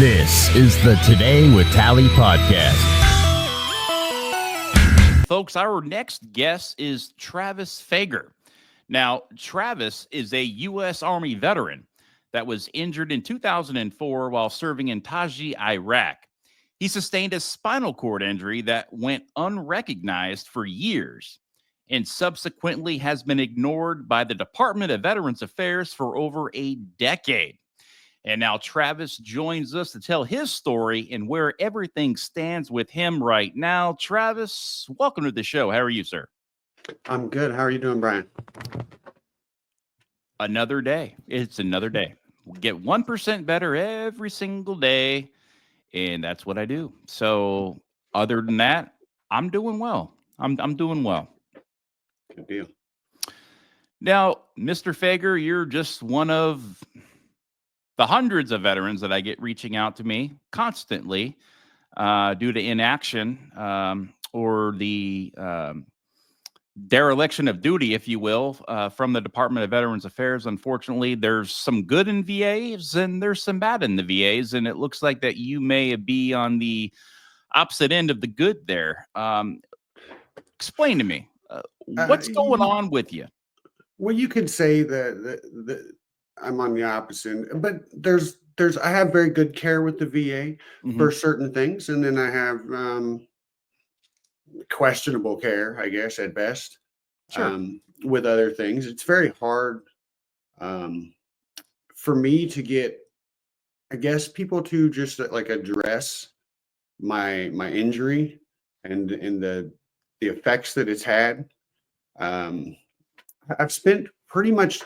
This is the Today with Tally podcast. Folks, our next guest is Travis Fager. Now, Travis is a U.S. Army veteran that was injured in 2004 while serving in Taji, Iraq. He sustained a spinal cord injury that went unrecognized for years and subsequently has been ignored by the Department of Veterans Affairs for over a decade. And now Travis joins us to tell his story and where everything stands with him right now. Travis, welcome to the show. How are you, sir? I'm good. How are you doing, Brian? Another day. It's another day. We get 1% better every single day, and that's what I do. So other than that, I'm doing well. I'm doing well. Good deal. Now, Mr. Fager, you're just one of the hundreds of veterans that I get reaching out to me constantly due to inaction or the dereliction of duty, if you will, from the Department of Veterans Affairs. Unfortunately, there's some good in VAs and there's some bad in the VAs, and it looks like that you may be on the opposite end of the good there. Explain to me, what's going on with you? Well, you could say that I'm on the opposite, but I have very good care with the VA for certain things, and then I have questionable care, I guess, at best. Sure. With other things. It's very hard for me to get, I guess, people to just like address my injury and the effects that it's had. I've spent pretty much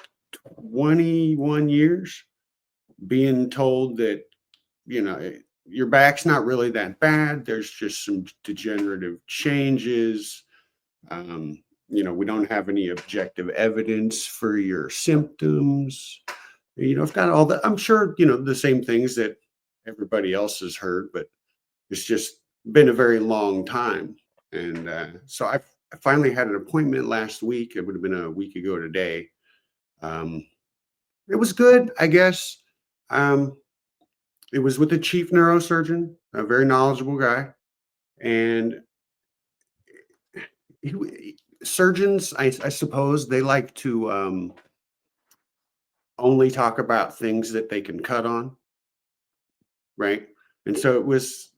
21 years being told that, your back's not really that bad. There's just some degenerative changes. We don't have any objective evidence for your symptoms. I've got all that. I'm sure, the same things that everybody else has heard, but it's just been a very long time. And so I finally had an appointment last week. It would have been a week ago today. It was good, I guess. It was with the chief neurosurgeon, a very knowledgeable guy. And surgeons, I suppose, they like to only talk about things that they can cut on, right? And so it was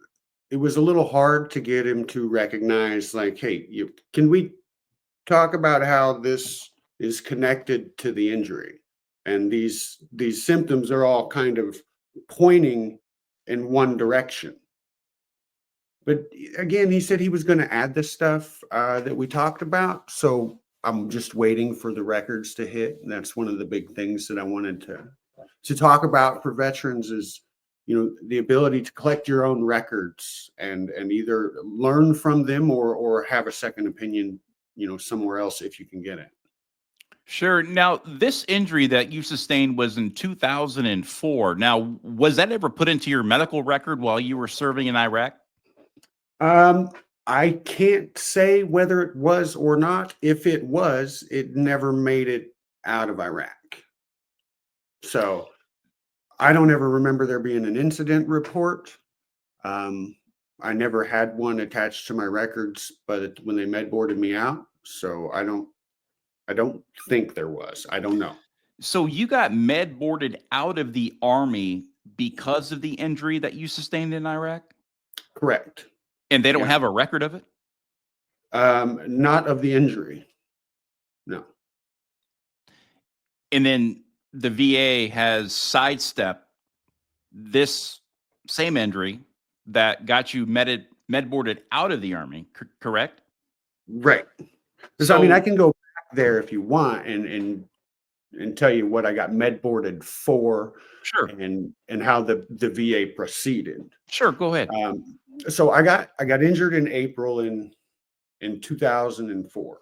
a little hard to get him to recognize, like, hey, can we talk about how this is connected to the injury? And these symptoms are all kind of pointing in one direction. But again, he said he was going to add the stuff that we talked about. So I'm just waiting for the records to hit. And that's one of the big things that I wanted to talk about for veterans is, the ability to collect your own records and either learn from them or have a second opinion, somewhere else if you can get it. Sure. Now, this injury that you sustained was in 2004. Now, was that ever put into your medical record while you were serving in Iraq? I can't say whether it was or not. If it was, it never made it out of Iraq. So I don't ever remember there being an incident report. I never had one attached to my records, but when they med boarded me out, so I don't think there was. I don't know. So you got med boarded out of the Army because of the injury that you sustained in Iraq? Correct. And they don't have a record of it? Not of the injury. No. And then the VA has sidestepped this same injury that got you med boarded out of the Army, correct? Right. So, I can go back there if you want and tell you what I got med boarded for. Sure. And how the VA proceeded. Sure, go ahead. So I got injured in April in 2004.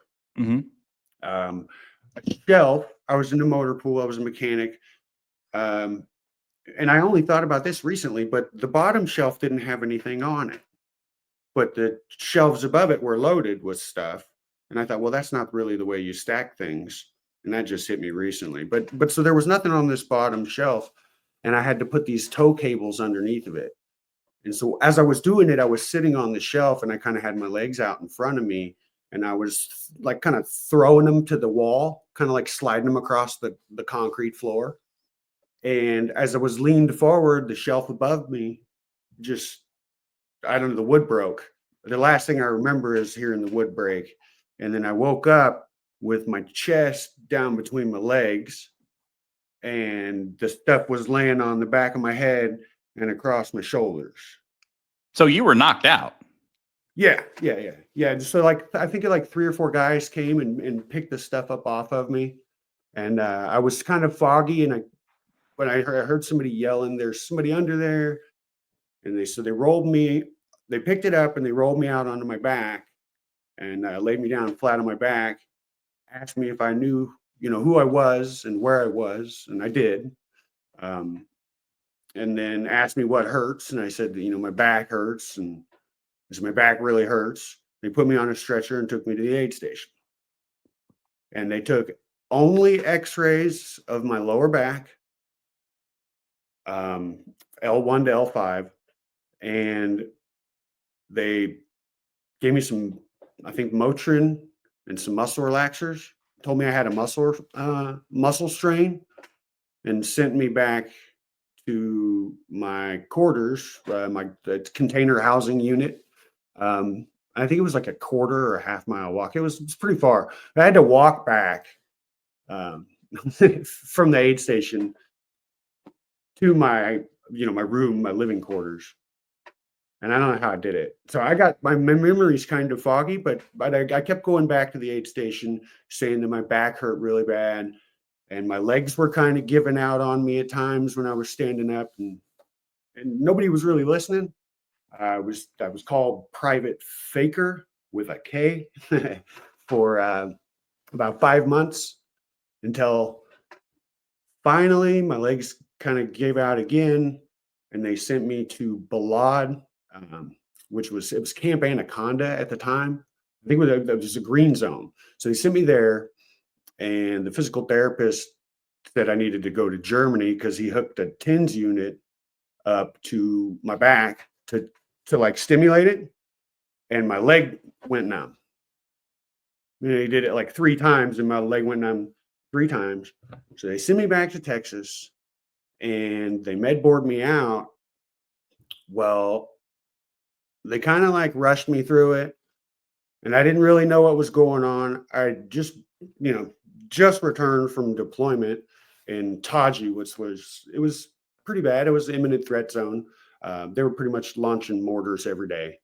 A shelf. I was in a motor pool. I was a mechanic. And I only thought about this recently, but the bottom shelf didn't have anything on it. But the shelves above it were loaded with stuff. And I thought, well, that's not really the way you stack things. And that just hit me recently. But so there was nothing on this bottom shelf. and I had to put these tow cables underneath of it. And so as I was doing it, I was sitting on the shelf and I kind of had my legs out in front of me, and I was like kind of throwing them to the wall, kind of like sliding them across the concrete floor. And as I was leaned forward, the shelf above me just, I don't know, the wood broke. The last thing I remember is hearing the wood break. And then I woke up with my chest down between my legs, and the stuff was laying on the back of my head and across my shoulders. So you were knocked out. Yeah. So like, I think like 3 or 4 guys came and picked the stuff up off of me. And I was kind of foggy, and when I heard somebody yelling, "There's somebody under there." And they rolled me, they picked it up and they rolled me out onto my back, and laid me down flat on my back, asked me if I knew, who I was and where I was. And I did. And then asked me what hurts. And I said, my back hurts. And they said, my back really hurts. They put me on a stretcher and took me to the aid station. And they took only x-rays of my lower back, L1 to L5. And they gave me some, I think, Motrin and some muscle relaxers. Told me I had a muscle strain, and sent me back to my quarters, my container housing unit. I think it was like a quarter or a half-mile walk. It's pretty far. I had to walk back from the aid station to my room, my living quarters. And I don't know how I did it. So I got my memory's kind of foggy, but I kept going back to the aid station, saying that my back hurt really bad, and my legs were kind of giving out on me at times when I was standing up, and nobody was really listening. I was called Private Fager with a K for about 5 months, until finally my legs kind of gave out again, and they sent me to Balad, which was Camp Anaconda at the time. I think it was a green zone. So they sent me there, and the physical therapist said I needed to go to Germany because he hooked a TENS unit up to my back to like stimulate it, and my leg went numb. He did it like 3 times, and my leg went numb 3 times. So they sent me back to Texas, and they med board me out. Well, they kind of like rushed me through it, and I didn't really know what was going on. I just returned from deployment in Taji, which was pretty bad. It was the imminent threat zone. They were pretty much launching mortars every day.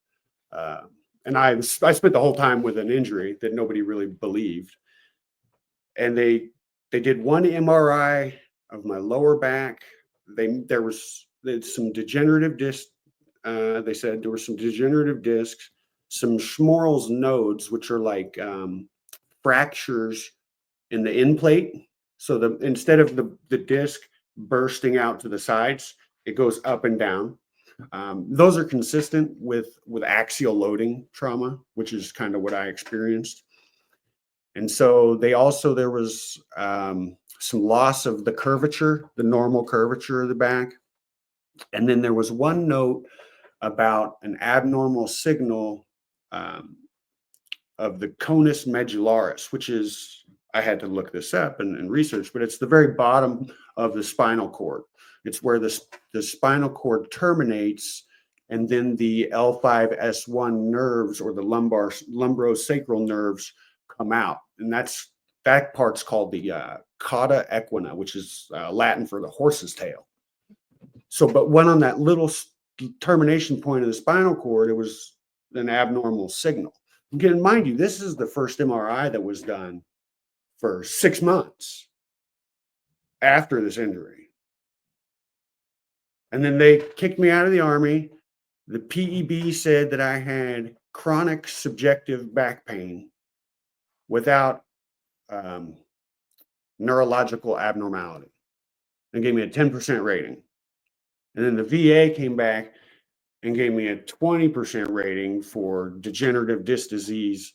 And I spent the whole time with an injury that nobody really believed. And they did 1 MRI of my lower back. There was some degenerative disc. They said there were some degenerative discs, some Schmorl's nodes, which are like fractures in the end plate. So instead of the disc bursting out to the sides, it goes up and down. Those are consistent with axial loading trauma, which is kind of what I experienced. And so there was some loss of the curvature, the normal curvature of the back. And then there was 1 note about an abnormal signal of the conus medullaris, which is, I had to look this up and research, but it's the very bottom of the spinal cord. It's where the spinal cord terminates, and then the L5S1 nerves, or the lumbrosacral nerves, come out. And that part's called the cauda equina, which is Latin for the horse's tail. So, but when on that little termination point of the spinal cord, it was an abnormal signal. Again, mind you, this is the first MRI that was done for 6 months after this injury. And then they kicked me out of the Army. The PEB said that I had chronic subjective back pain without neurological abnormality, and gave me a 10% rating. And then the VA came back and gave me a 20% rating for degenerative disc disease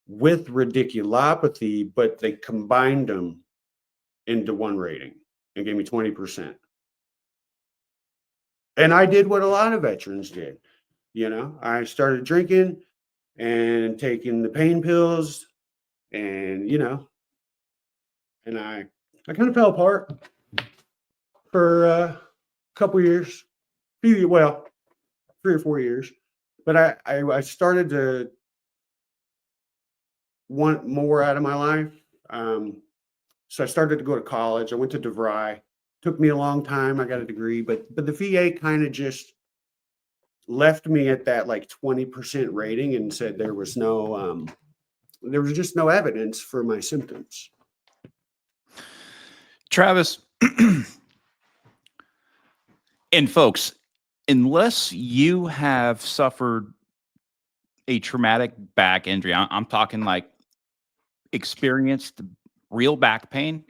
with radiculopathy, but they combined them into 1 rating and gave me 20%. And I did what a lot of veterans did. I started drinking and taking the pain pills, and and I kind of fell apart for a couple years, well, 3 or 4 years. But I started to want more out of my life. So I started to go to college. I went to DeVry. Took me a long time. I got a degree, but the VA kind of just left me at that like 20% rating and said there was just no evidence for my symptoms. Travis, and folks, unless you have suffered a traumatic back injury, I'm talking like experienced real back pain,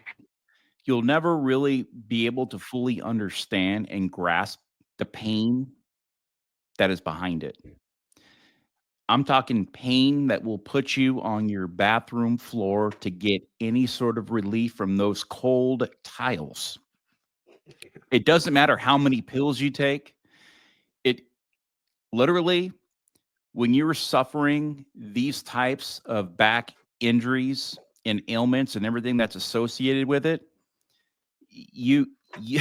you'll never really be able to fully understand and grasp the pain that is behind it. I'm talking pain that will put you on your bathroom floor to get any sort of relief from those cold tiles. It doesn't matter how many pills you take. It literally, when you're suffering these types of back injuries and ailments and everything that's associated with it, you you,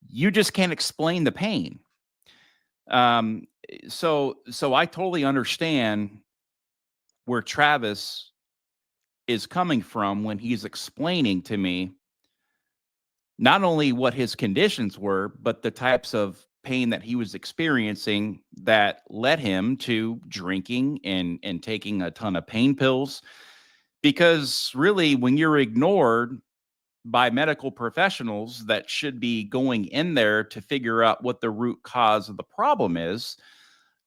you just can't explain the pain. So I totally understand where Travis is coming from when he's explaining to me not only what his conditions were, but the types of pain that he was experiencing that led him to drinking and taking a ton of pain pills. Because really, when you're ignored by medical professionals that should be going in there to figure out what the root cause of the problem is,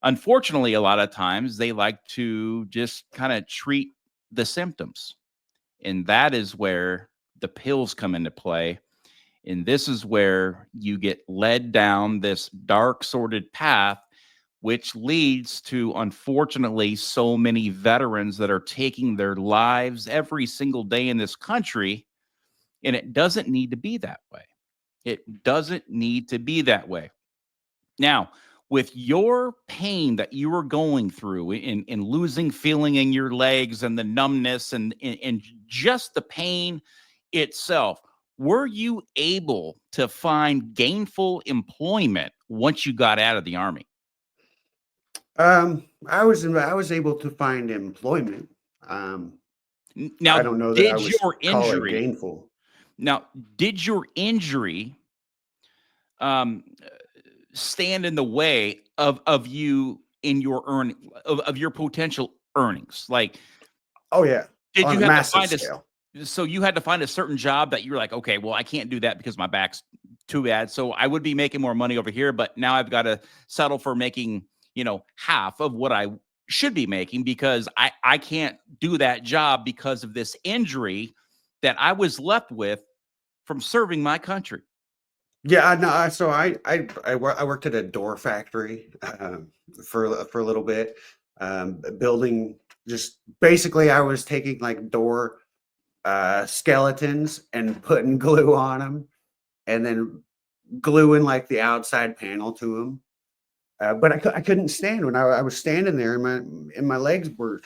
unfortunately, a lot of times they like to just kind of treat the symptoms. And that is where the pills come into play. And this is where you get led down this dark, sordid path, which leads to, unfortunately, so many veterans that are taking their lives every single day in this country. And it doesn't need to be that way. It doesn't need to be that way. Now, with your pain that you were going through in losing feeling in your legs and the numbness and just the pain itself, were you able to find gainful employment once you got out of the Army? I was able to find employment. Now, I don't know that did I was your call it injury gainful. now did your injury um, stand in the way of you in your of your potential earnings? Like, Oh yeah, did on you a have to massive find scale. so you had to find a certain job that you're like, okay, well, I can't do that because my back's too bad. So I would be making more money over here, but now I've got to settle for making, half of what I should be making because I can't do that job because of this injury that I was left with from serving my country. Yeah, no. So I worked at a door factory for a little bit, building. Just basically, I was taking like door skeletons and putting glue on them, and then gluing like the outside panel to them. But I couldn't stand when I was standing there, and my legs were,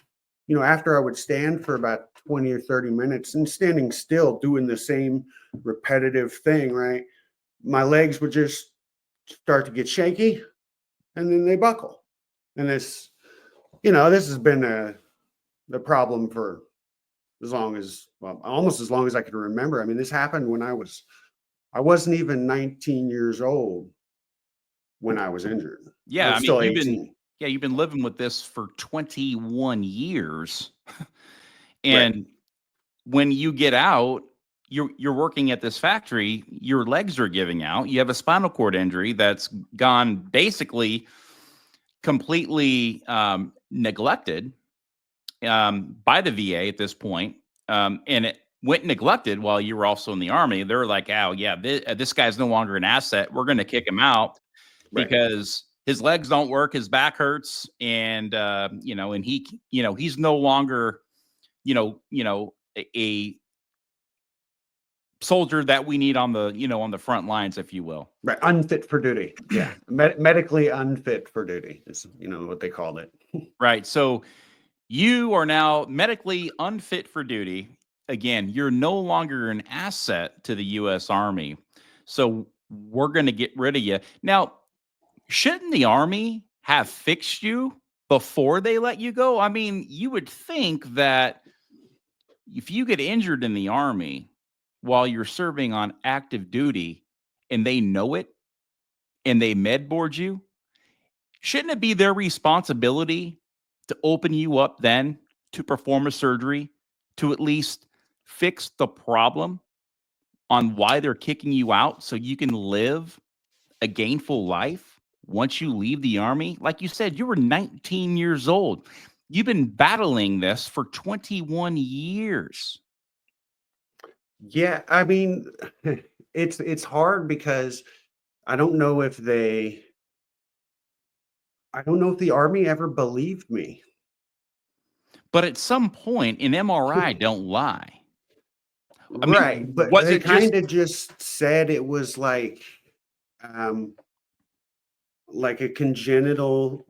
after I would stand for about 20 or 30 minutes and standing still doing the same repetitive thing, right? My legs would just start to get shaky, and then they buckle. And this has been the problem for almost as long as I could remember. I mean, this happened when I wasn't even 19 years old when I was injured. I Yeah, was I mean, still 18. you've been living with this for 21 years. Right. And when you get out, you're working at this factory, your legs are giving out. You have a spinal cord injury that's gone basically completely neglected by the VA at this point. And it went neglected while you were also in the Army. They're like, oh, yeah, this guy's no longer an asset. We're going to kick him out Right. because his legs don't work, his back hurts, and and he's no longer, a soldier that we need on the, on the front lines, if you will. Right. Unfit for duty. Yeah. Medically unfit for duty is, what they called it. Right. So you are now medically unfit for duty. Again, you're no longer an asset to the U.S. Army. So we're going to get rid of you. Now, shouldn't the Army have fixed you before they let you go? I mean, you would think that if you get injured in the Army while you're serving on active duty and they know it and they med board you, shouldn't it be their responsibility to open you up then to perform a surgery to at least fix the problem on why they're kicking you out so you can live a gainful life once you leave the Army? Like you said, you were 19 years old. You've been battling this for 21 years. Yeah, I mean, it's hard because I don't know if the Army ever believed me. But at some point, an MRI don't lie. I mean, Right, but was they it just kind of just said it was um, like a congenital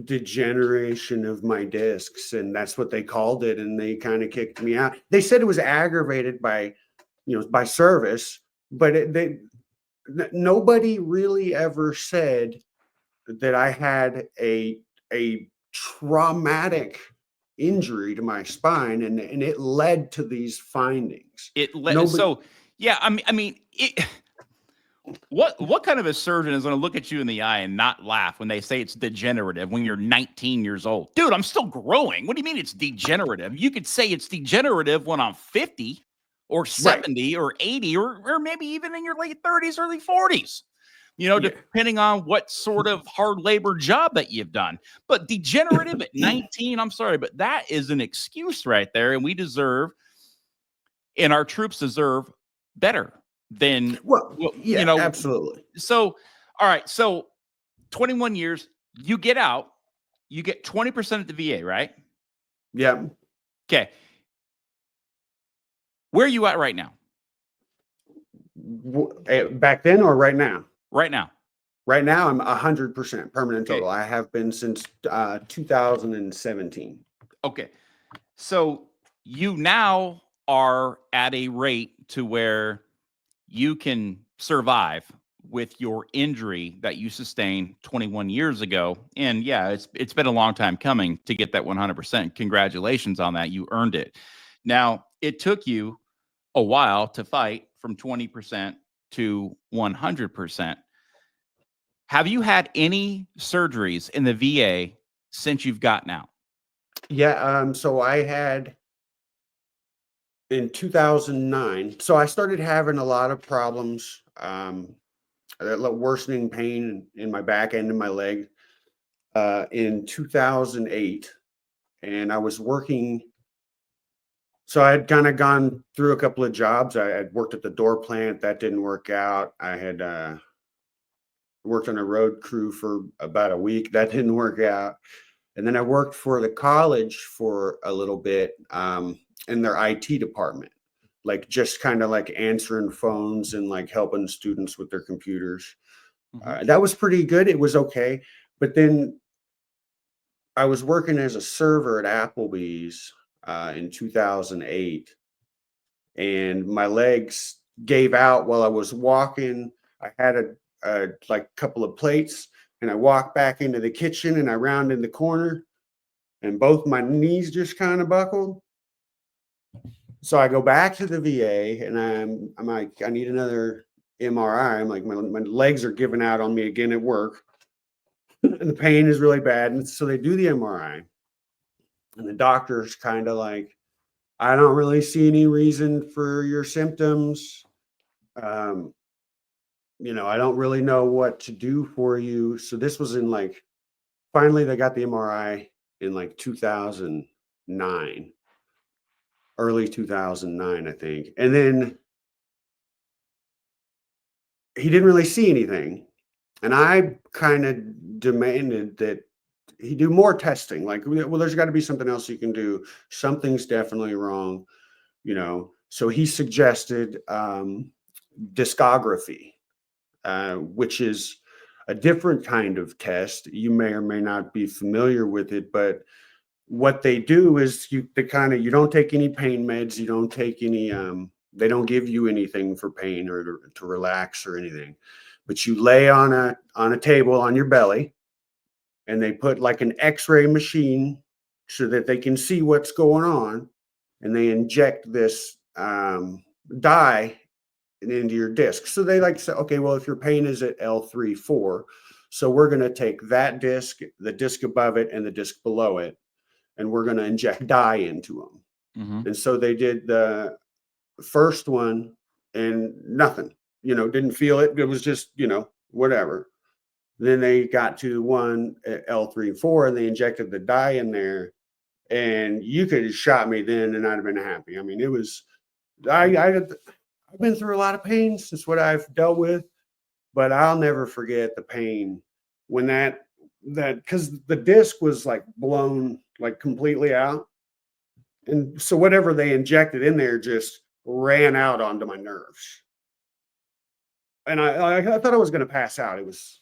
degeneration of my discs, and that's what they called it, and they kind of kicked me out. They said it was aggravated by by service, but nobody really ever said that I had a traumatic injury to my spine, and it led to these findings. it Nobody, so yeah, what kind of a surgeon is going to look at you in the eye and not laugh when they say it's degenerative when you're 19 years old? Dude, I'm still growing. What do you mean it's degenerative? You could say it's degenerative when I'm 50 or 70 or 80 or maybe even in your late 30s, early 40s. Yeah. Depending on what sort of hard labor job that you've done. But degenerative at 19, I'm sorry, but that is an excuse right there. And we deserve, and our troops deserve better than, Yeah, absolutely. So, all right. So 21 years, you get out, you get 20% at the VA, right? Yeah. Okay. Where are you at right now? Back then or right now? Right now. Right now, I'm 100% permanent Okay. total. I have been since 2017. Okay. So you now are at a rate to where you can survive with your injury that you sustained 21 years ago. And yeah, it's been a long time coming to get that 100%. Congratulations on that. You earned it. Now, it took you a while to fight from 20% to 100%. Have you had any surgeries in the VA since you've gotten out? Yeah. So I had in 2009. So I started having a lot of problems, worsening pain in my back and in my leg in 2008. And I was working. So I had kind of gone through a couple of jobs. I had worked at the door plant. That didn't work out. I had worked on a road crew for about a week. That didn't work out. And then I worked for the college for a little bit in their IT department, just kind of answering phones and helping students with their computers. That was pretty good. It was okay. But then I was working as a server at Applebee's in 2008, and my legs gave out while I was walking. I had a couple of plates, and I walked back into the kitchen, and I rounded the corner, and both my knees just kind of buckled. So I go back to the VA, and I'm like, I need another MRI. I'm like, my legs are giving out on me again at work, and the pain is really bad. And so they do the MRI, and the doctor's kind of like, I don't really see any reason for your symptoms. I don't really know what to do for you. So this was in finally they got the MRI in 2009, early 2009, I think. And then he didn't really see anything. And I kind of demanded that he do more testing. Well, there's got to be something else you can do. Something's definitely wrong. So he suggested discography, which is a different kind of test. You may or may not be familiar with it, but what they do is you don't take any pain meds, you don't take any they don't give you anything for pain or to relax or anything. But you lay on a table on your belly, and they put like an x-ray machine so that they can see what's going on, and they inject this dye into your disc. So they like say, okay, well, if your pain is at L3-4, so we're going to take that disc, the disc above it, and the disc below it, and we're going to inject dye into them. Mm-hmm. And so they did the first one, and nothing, didn't feel it. It was just, whatever. Then they got to one at L3-4, and they injected the dye in there, and you could have shot me then, and I'd have been happy. I mean, it was, I've been through a lot of pain since what I've dealt with, but I'll never forget the pain when that because the disc was like blown like completely out, and so whatever they injected in there just ran out onto my nerves, and I thought I was going to pass out. It was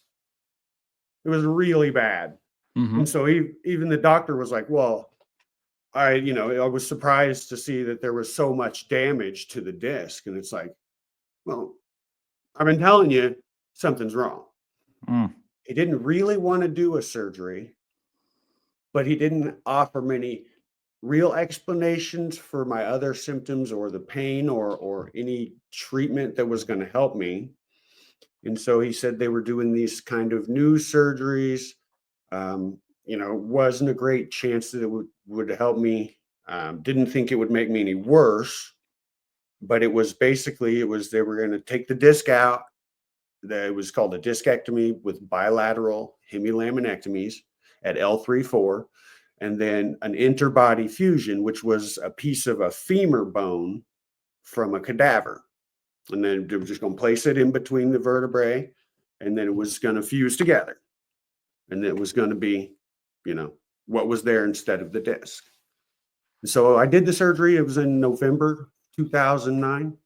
really bad. Mm-hmm. And so even the doctor was like, well, I was surprised to see that there was so much damage to the disc. And it's like, well, I've been telling you something's wrong. He didn't really want to do a surgery, but he didn't offer many real explanations for my other symptoms or the pain or any treatment that was going to help me. And so he said they were doing these kind of new surgeries. Wasn't a great chance that it would help me. Didn't think it would make me any worse, but it was basically, they were going to take the disc out. It was called a discectomy with bilateral hemilaminectomies at L3-4, and then an interbody fusion, which was a piece of a femur bone from a cadaver. And then they were just going to place it in between the vertebrae, and then it was going to fuse together. And it was going to be, what was there instead of the disc. And so I did the surgery. It was in November 2009.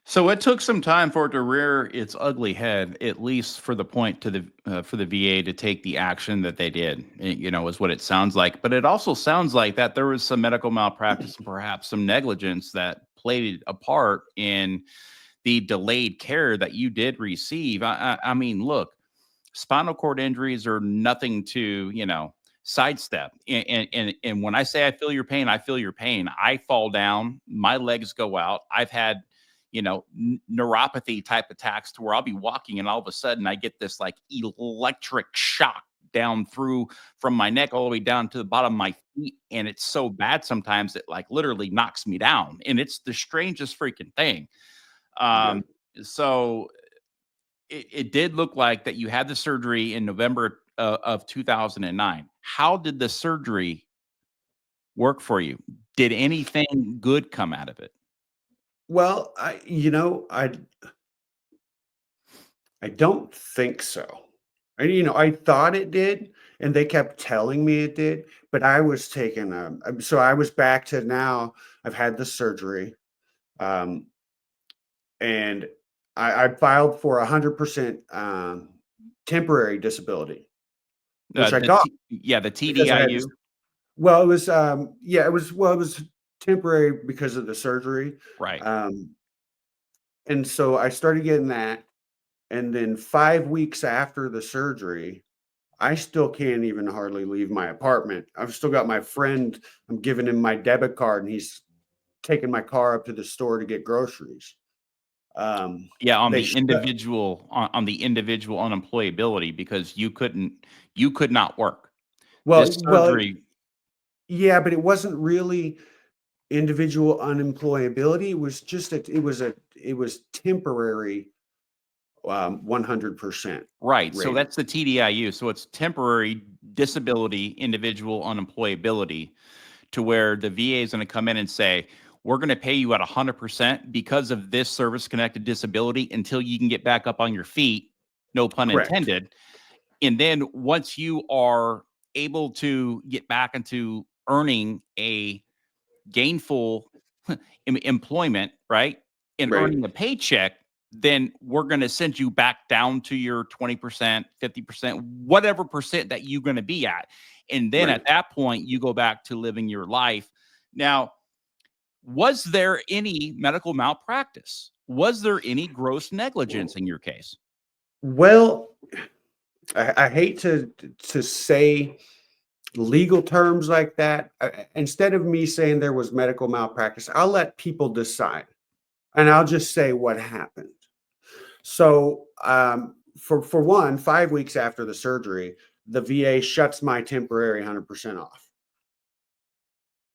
So it took some time for it to rear its ugly head, at least for the point to for the VA to take the action that they did. Is what it sounds like. But it also sounds like that there was some medical malpractice and perhaps some negligence that played a part in the delayed care that you did receive. I mean, look, spinal cord injuries are nothing to sidestep. And when I say I feel your pain, I feel your pain. I fall down, my legs go out. I've had neuropathy type attacks to where I'll be walking and all of a sudden I get this like electric shock down through from my neck all the way down to the bottom of my feet. And it's so bad sometimes it like literally knocks me down. And it's the strangest freaking thing. So it did look like that you had the surgery in November of 2009. How did the surgery work for you? Did anything good come out of it? Well, I don't think so. I thought it did, and they kept telling me it did, but I was taking so I was back to now. I've had the surgery, and I filed for 100% temporary disability, which I got. The TDIU. Well, it was it was temporary because of the surgery, right? And so I started getting that, and then 5 weeks after the surgery, I still can't even hardly leave my apartment. I've still got my friend. I'm giving him my debit card, and he's taking my car up to the store to get groceries. On the individual unemployability because you could not work. This surgery. Yeah, but it wasn't really individual unemployability. It was just it was temporary 100%. Right. So that's the TDIU. So it's temporary disability, individual unemployability, to where the VA is going to come in and say, we're going to pay you at 100% because of this service-connected disability until you can get back up on your feet, no pun intended. And then once you are able to get back into earning a gainful employment, right? And Right. earning a paycheck, then we're going to send you back down to your 20%, 50%, whatever percent that you're going to be at. And then at Right. that point, you go back to living your life. Now, was there any medical malpractice? Was there any gross negligence in your case? Well, I hate to say legal terms like that. Instead of me saying there was medical malpractice, I'll let people decide, and I'll just say what happened. So, for one, 5 weeks after the surgery, the VA shuts my temporary 100% off.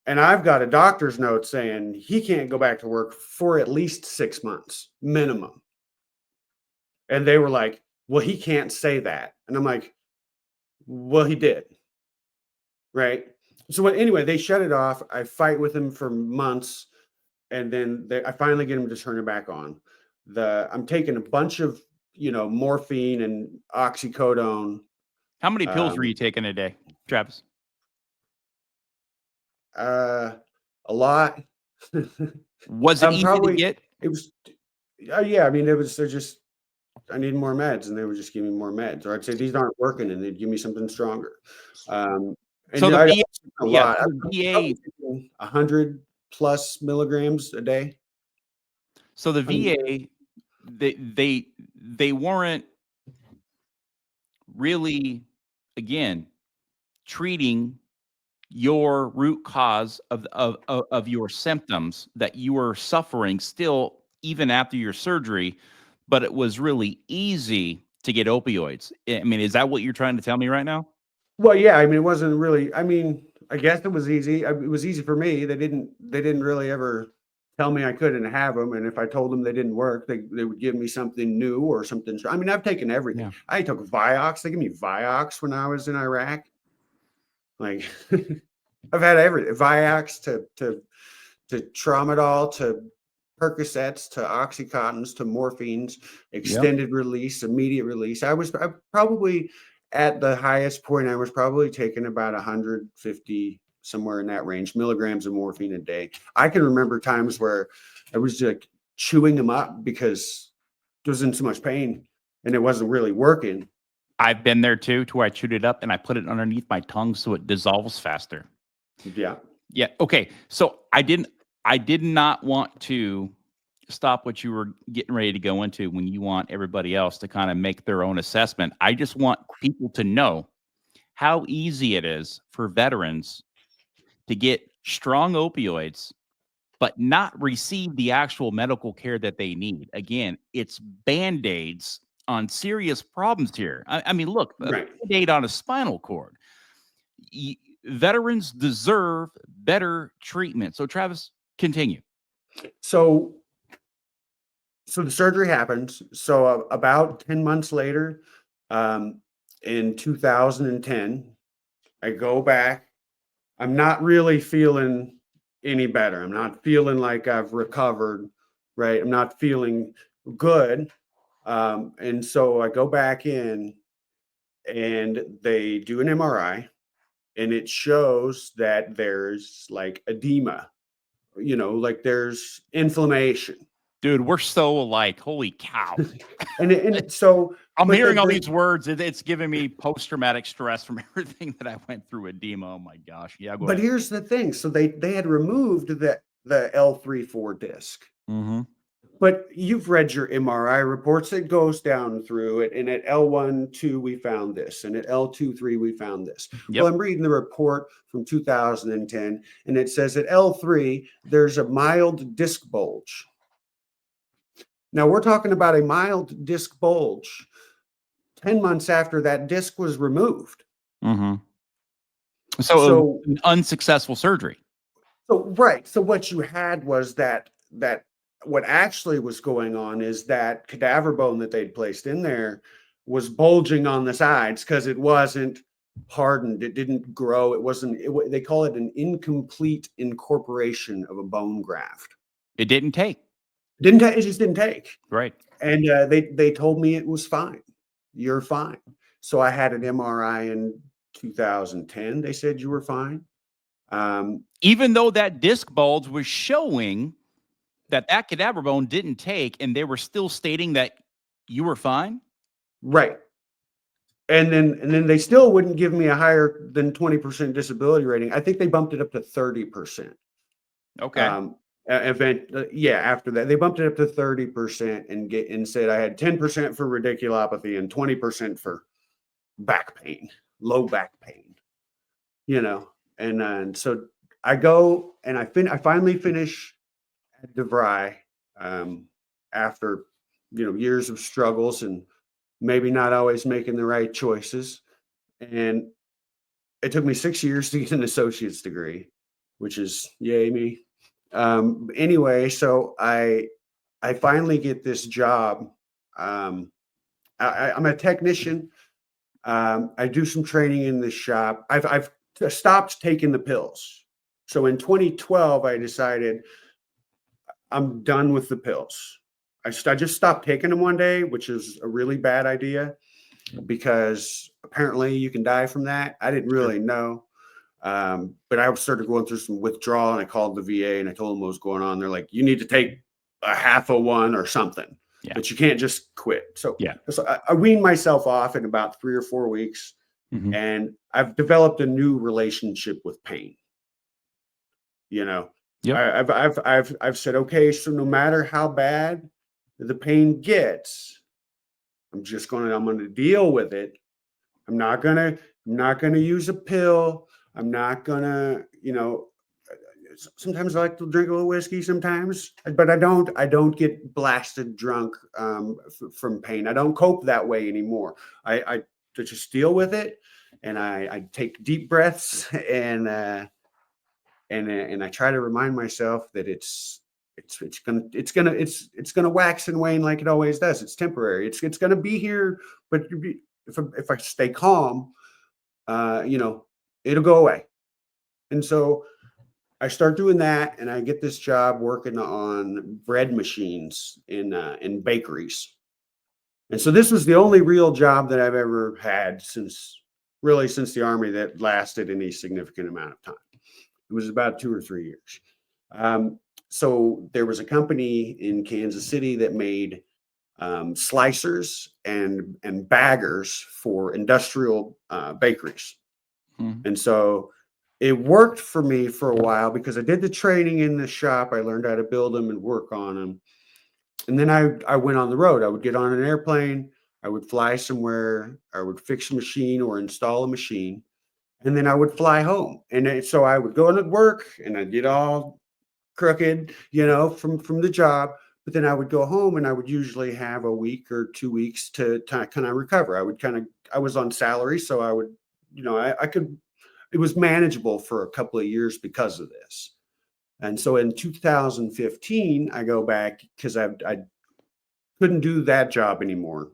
And I've got a doctor's note saying he can't go back to work for at least 6 months minimum. And they were like, "Well, he can't say that." And I'm like, "Well, he did." Right? So anyway, they shut it off. I fight with him for months, and then I finally get him to turn it back on. I'm taking a bunch of, morphine and oxycodone. How many pills were Um, you taking a day, Travis? uh, a lot. Was it easy to Probably get? it was. Yeah, I mean, they're just. I need more meds, and they would just give me more meds, or I'd say these aren't working, and they'd give me something stronger. Um, So and the I VA, a yeah, lot. so I'm the VA, probably taking 100 plus milligrams a day. so the I'm VA, they weren't really, again, treating your root cause of your symptoms that you were suffering still even after your surgery, but it was really easy to get opioids. I mean, is that what you're trying to tell me right now? Well, yeah, I mean, it wasn't really. I mean, I guess it was easy. It was easy for me. They didn't really ever tell me I couldn't have them, and if I told them they didn't work, they would give me something new or something. I mean, I've taken everything. Yeah. I took Vioxx. They gave me Vioxx when I was in Iraq. Like, I've had everything. Vioxx to Tramadol to Percocets to Oxycontins to morphines, Yep. extended release, immediate release. I probably at the highest point, I was probably taking about 150, somewhere in that range, milligrams of morphine a day. I can remember times where I was like chewing them up because I was in so much pain and it wasn't really working. I've been there too, to where I chewed it up and I put it underneath my tongue so it dissolves faster. Yeah. Yeah. Okay. So I did not want to stop what you were getting ready to go into when you want everybody else to kind of make their own assessment. I just want people to know how easy it is for veterans to get strong opioids, but not receive the actual medical care that they need. Again, it's band-aids on serious problems here. I mean, look, a Right. band-aid on a spinal cord. Veterans deserve better treatment. So, Travis, continue. So the surgery happens. So about 10 months later, um, in 2010, I go back. I'm not really feeling any better. I'm not feeling like I've recovered, right? I'm not feeling good. And so I go back in and they do an MRI and it shows that there's like edema, like there's inflammation. Dude, we're so alike. Holy cow. So, I'm but hearing all the these words. It's giving me post-traumatic stress from everything that I went through edema. Oh my gosh. Yeah, go but ahead. here's the thing. So they had removed the L3-4 disc. Mm-hmm. But you've read your MRI reports. It goes down through it. And at L1-2, we found this. And at L2-3, we found this. Well, Yep. I'm reading the report from 2010, and it says at L3, there's a mild disc bulge. Now, we're talking about a mild disc bulge 10 months after that disc was removed. Mm-hmm. So, So, an unsuccessful surgery. right. So what you had was that what actually was going on is that cadaver bone that they'd placed in there was bulging on the sides because it wasn't hardened. It didn't grow. It wasn't. They call it an incomplete incorporation of a bone graft. It didn't take. It just didn't take. Right. And they told me it was fine. You're fine. So I had an MRI in 2010, they said you were fine. Even though that disc bulge was showing that cadaver bone didn't take, and they were still stating that you were fine. Right. And then they still wouldn't give me a higher than 20% disability rating. I think they bumped it up to 30%. Okay. After that, they bumped it up to 30% and said I had 10% for radiculopathy and 20% for back pain, low back pain, and so I go and I finally finish at DeVry, after, years of struggles and maybe not always making the right choices. And it took me 6 years to get an associate's degree, which is yay me. Anyway, so I finally get this job. I'm a technician. I do some training in the shop. I've stopped taking the pills. So in 2012, I decided I'm done with the pills. I just stopped taking them one day, which is a really bad idea because apparently you can die from that. I didn't really know. But I started going through some withdrawal, and I called the VA and I told them what was going on. They're like, you need to take a half of one or something, but you can't just quit. So I weaned myself off in about 3 or 4 weeks, and I've developed a new relationship with pain. I've said, okay, so no matter how bad the pain gets, I'm going to deal with it. I'm not going to use a pill. I'm not going to, sometimes I like to drink a little whiskey sometimes, but I don't get blasted drunk from pain. I don't cope that way anymore. I just deal with it, and I take deep breaths, and I try to remind myself that it's gonna wax and wane like it always does. It's temporary. It's gonna be here, but if I stay calm, it'll go away. And so I start doing that, and I get this job working on bread machines in bakeries. And so this was the only real job that I've ever had since the Army that lasted any significant amount of time. It was about 2 or 3 years. So there was a company in Kansas City that made slicers and baggers for industrial bakeries. And so it worked for me for a while because I did the training in the shop. I learned how to build them and work on them. And then I went on the road. I would get on an airplane. I would fly somewhere. I would fix a machine or install a machine. And then I would fly home. And so I would go to work and I'd get all crooked, from the job. But then I would go home and I would usually have a week or 2 weeks to kind of recover. I was on salary. So I would, I could, it was manageable for a couple of years because of this. And so in 2015, I go back because I couldn't do that job anymore.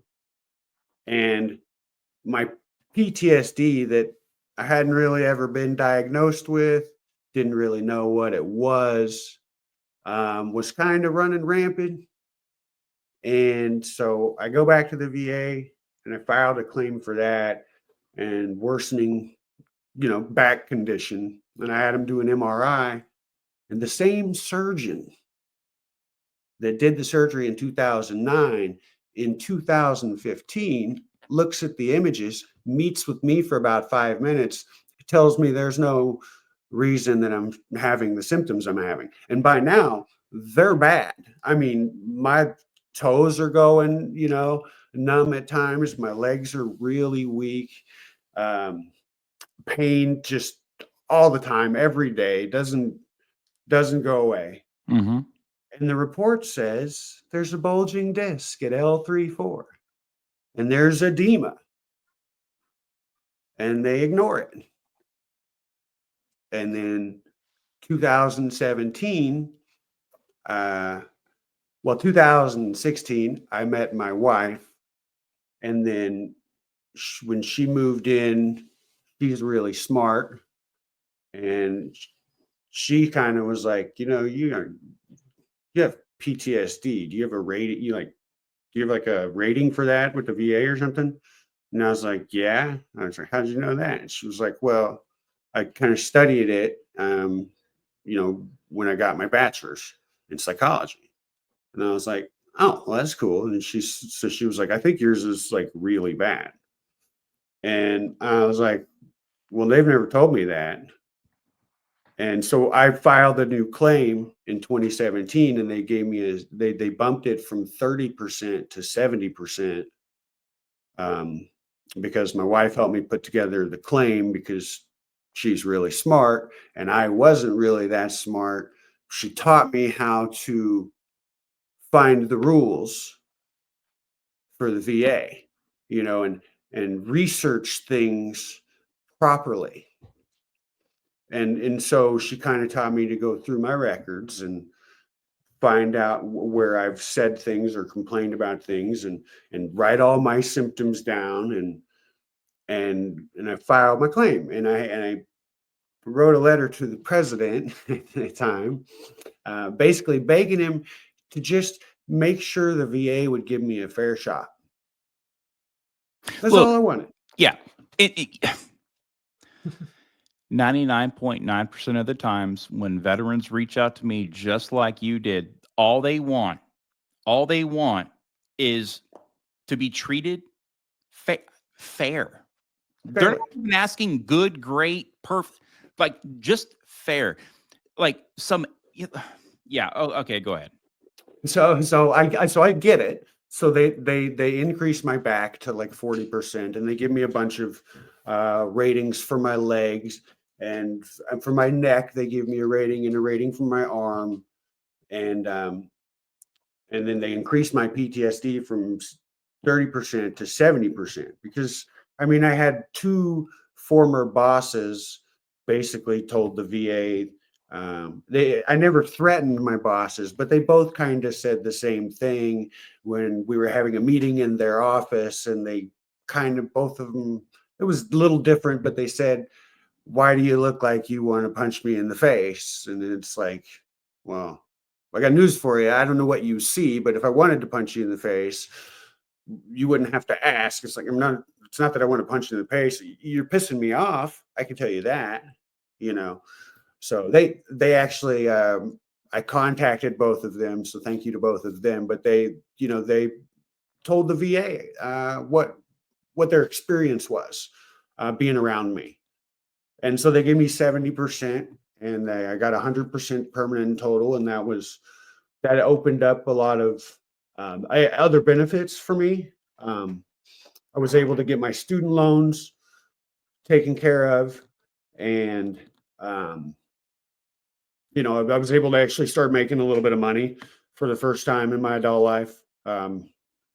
And my PTSD that I hadn't really ever been diagnosed with, didn't really know what it was kind of running rampant. And so I go back to the VA and I filed a claim for that and worsening, back condition. And I had him do an MRI, and the same surgeon that did the surgery in 2009, in 2015, looks at the images, meets with me for about 5 minutes, tells me there's no reason that I'm having the symptoms I'm having. And by now, they're bad. I mean, my toes are going, numb at times. My legs are really weak. Pain just all the time, every day, doesn't go away. And the report says there's a bulging disc at L3-4, and there's edema, and they ignore it. And then 2017, 2016, I met my wife, and then when she moved in, she's really smart, and she kind of was like, you have PTSD. Do you have a rating? Do you have like a rating for that with the VA or something? And I was like, yeah. I was like, how'd you know that? And she was like, well, I kind of studied it, when I got my bachelor's in psychology. And I was like, oh, well, that's cool. And she was like, I think yours is like really bad. And I was like, well, they've never told me that. And so I filed a new claim in 2017, and they gave me they bumped it from 30% to 70%, because my wife helped me put together the claim because she's really smart and I wasn't really that smart. She taught me how to find the rules for the VA, and research things properly. And so she kind of taught me to go through my records and find out where I've said things or complained about things, and write all my symptoms down, and I filed my claim, and I wrote a letter to the president at the time, basically begging him to just make sure the VA would give me a fair shot. That's Look, all I wanted. yeah, 99.9% of the times when veterans reach out to me just like you did, all they want is to be treated fair. They're not even asking good, great, perfect, like just fair. Like yeah. Oh, okay, go ahead. So I get it. So they increase my back to like 40%, and they give me a bunch of ratings for my legs, and for my neck they give me a rating and a rating for my arm, and then they increase my PTSD from 30% to 70%, because I mean I had two former bosses basically told the VA, I never threatened my bosses, but they both kind of said the same thing when we were having a meeting in their office, and they kind of, both of them, it was a little different, but they said, why do you look like you want to punch me in the face? And it's like, well, I got news for you. I don't know what you see, but if I wanted to punch you in the face, you wouldn't have to ask. It's like, it's not that I want to punch you in the face. You're pissing me off. I can tell you that, So they actually, I contacted both of them. So thank you to both of them. But they told the VA what their experience was being around me. And so they gave me 70%, and I got 100% permanent total. And that opened up a lot of other benefits for me. I was able to get my student loans taken care of, and I was able to actually start making a little bit of money for the first time in my adult life,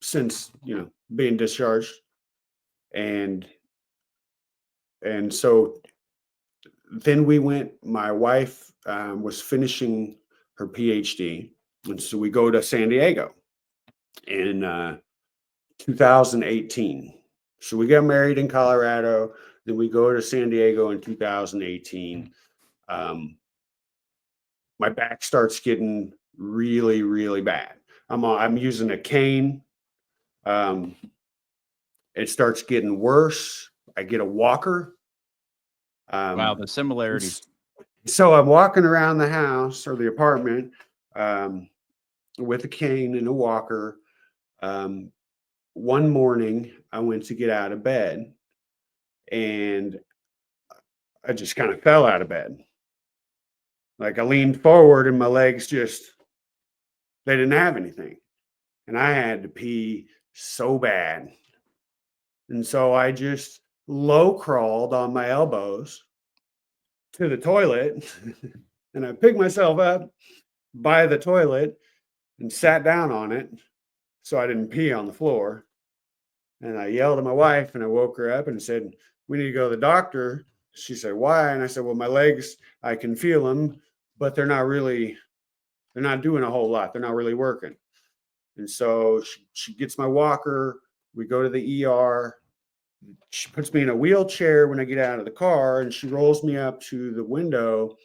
since being discharged, and so then my wife was finishing her PhD, and so we go to San Diego in 2018. So we got married in Colorado, then we go to San Diego in 2018. My back starts getting really, really bad. I'm using a cane. It starts getting worse. I get a walker. Wow, the similarities. So I'm walking around the house or the apartment with a cane and a walker. One morning, I went to get out of bed, and I just kind of fell out of bed. Like I leaned forward, and my legs they didn't have anything. And I had to pee so bad. And so I just low crawled on my elbows to the toilet, and I picked myself up by the toilet and sat down on it so I didn't pee on the floor. And I yelled at my wife, and I woke her up and said, we need to go to the doctor. She said, why? And I said, well, my legs, I can feel them, but they're not doing a whole lot. They're not really working. And so she gets my walker. We go to the ER. She puts me in a wheelchair when I get out of the car, and she rolls me up to the window.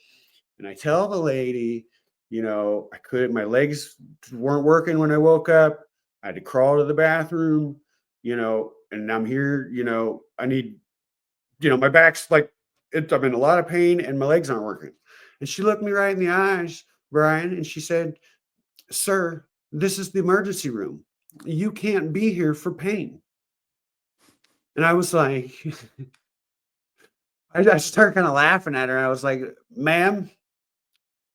And I tell the lady, my legs weren't working when I woke up. I had to crawl to the bathroom, and I'm here, I need, my back's like, I'm in a lot of pain and my legs aren't working. And she looked me right in the eyes, Brian, and she said, "Sir, this is the emergency room. You can't be here for pain." And I was like, I started kind of laughing at her. I was like, "Ma'am,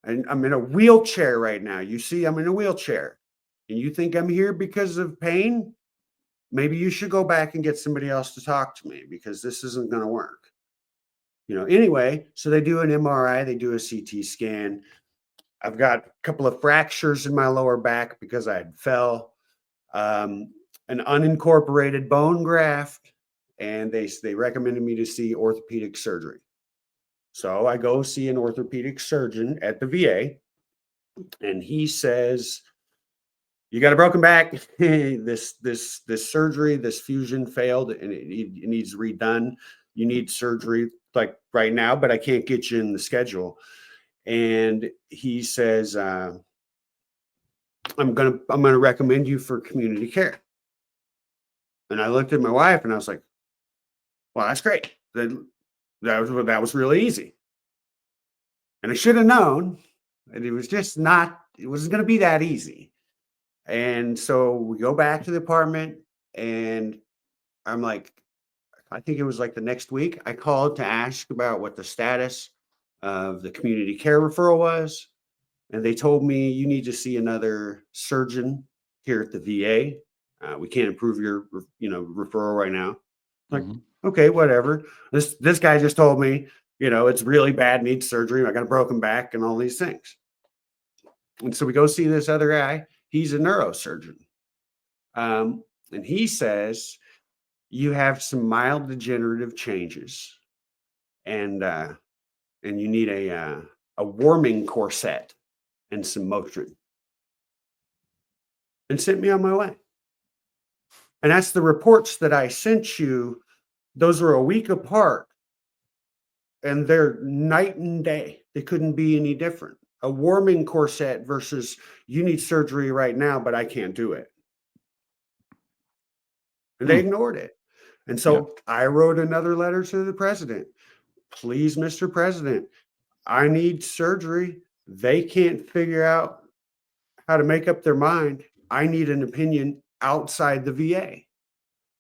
I'm in a wheelchair right now. You see, I'm in a wheelchair. And you think I'm here because of pain? Maybe you should go back and get somebody else to talk to me because this isn't going to work." Anyway, so they do an MRI, they do a CT scan. I've got a couple of fractures in my lower back because I had fell, an unincorporated bone graft, and they recommended me to see orthopedic surgery. So I go see an orthopedic surgeon at the VA, and he says, "You got a broken back. This surgery, this fusion failed, and it needs redone. You need surgery like right now, but I can't get you in the schedule." And he says, I'm gonna recommend you for community care." And I looked at my wife and I was like, "Well, that's great. That was really easy." And I should have known that it was just not. It wasn't going to be that easy. And so we go back to the apartment, and I'm like, I think it was like the next week, I called to ask about what the status of the community care referral was. And they told me, "You need to see another surgeon here at the VA. We can't approve your, referral right now." Like, Mhm. okay, whatever. This guy just told me, it's really bad, needs surgery. I got a broken back and all these things. And so we go see this other guy. He's a neurosurgeon. And he says, "You have some mild degenerative changes, and you need a warming corset and some Motrin," and sent me on my way. And that's the reports that I sent you. Those are a week apart, and they're night and day. They couldn't be any different. A warming corset versus "You need surgery right now, but I can't do it." And they Hmm. ignored it. And Yeah. so I wrote another letter to the president. "Please, Mr. President, I need surgery. They can't figure out how to make up their mind. I need an opinion outside the VA."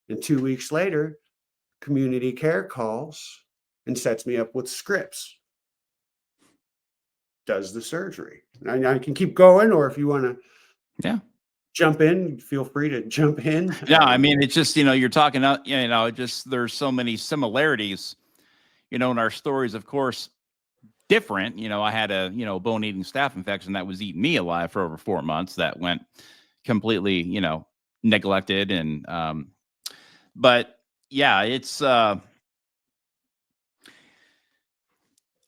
And 2 weeks later, community care calls and sets me up with scripts, does the surgery. I can keep going, or if you want to Yeah. jump in, feel free to jump in. Yeah. I mean, it's just, you're talking out, just there's so many similarities, in our stories, of course, different. I had a, bone eating staph infection that was eating me alive for over 4 months that went completely, neglected. And, but yeah, it's,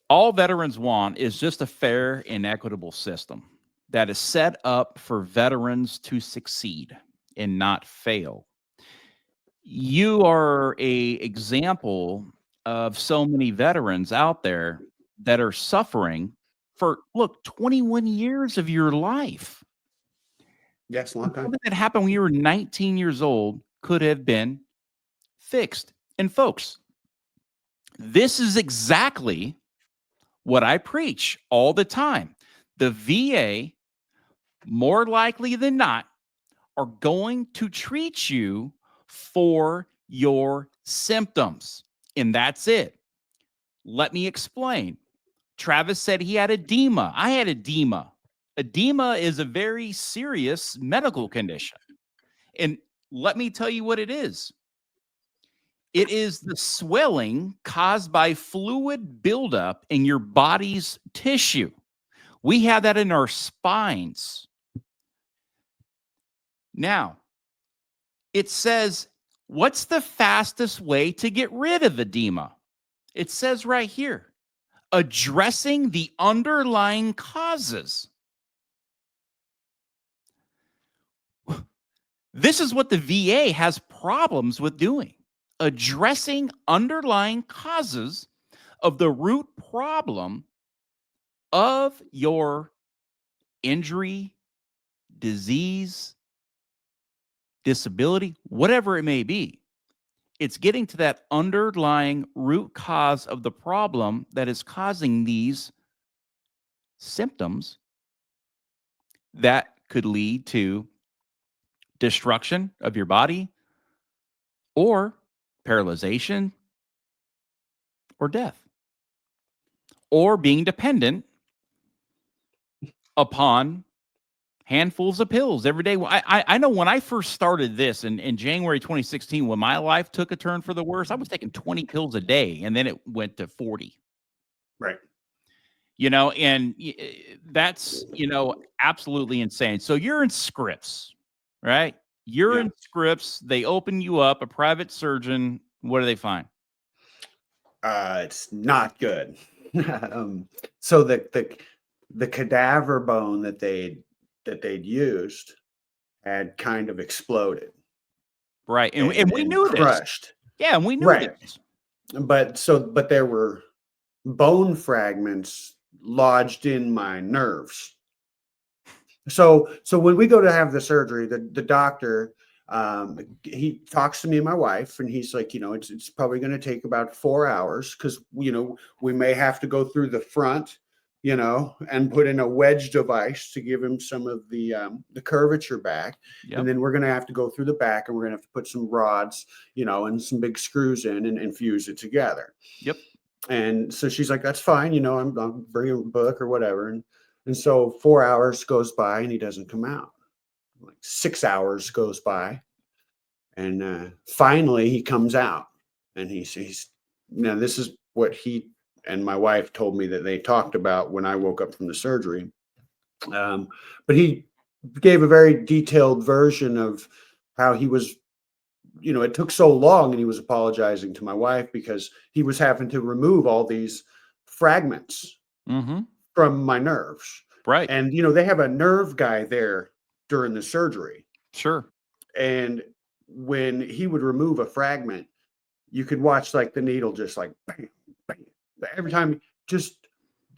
all veterans want is just a fair and equitable system that is set up for veterans to succeed and not fail. You are a example of so many veterans out there that are suffering for, look, 21 years of your life. Yes, long time. Something that happened when you were 19 years old could have been fixed. And folks, this is exactly what I preach all the time. The VA, more likely than not, are going to treat you for your symptoms. And that's it. Let me explain. Travis said he had edema. I had edema. Edema is a very serious medical condition. And let me tell you what it is. It is the swelling caused by fluid buildup in your body's tissue. We have that in our spines. Now, it says, what's the fastest way to get rid of edema? It says right here, addressing the underlying causes. This is what the VA has problems with doing, addressing underlying causes of the root problem of your injury, disease, disability, whatever it may be. It's getting to that underlying root cause of the problem that is causing these symptoms that could lead to destruction of your body or paralyzation or death or being dependent upon handfuls of pills every day. I know when I first started this in January 2016, when my life took a turn for the worse, I was taking 20 pills a day, and then it went to 40. Right. And that's, absolutely insane. So you're in Scripps, right? You're Yeah. in Scripps. They open you up, a private surgeon. What do they find? It's not good. So the cadaver bone that they'd used had kind of exploded Right. And we and knew this. crushed. Yeah, and we knew Right. this. But there were bone fragments lodged in my nerves. So when we go to have the surgery, the doctor, he talks to me and my wife, and he's like, it's probably going to take about 4 hours because we may have to go through the front, and put in a wedge device to give him some of the curvature back, Yep. and then we're going to have to go through the back, and we're going to have to put some rods, and some big screws in and fuse it together. Yep. And so she's like, that's fine, I'm bringing a book or whatever, and so 4 hours goes by and he doesn't come out. Like 6 hours goes by, and finally he comes out, and he's this is what he and my wife told me that they talked about when I woke up from the surgery. But he gave a very detailed version of how he was, it took so long, and he was apologizing to my wife because he was having to remove all these fragments from my nerves. Right. And, they have a nerve guy there during the surgery. Sure. And when he would remove a fragment, you could watch like the needle just like bam, bam. Every time, just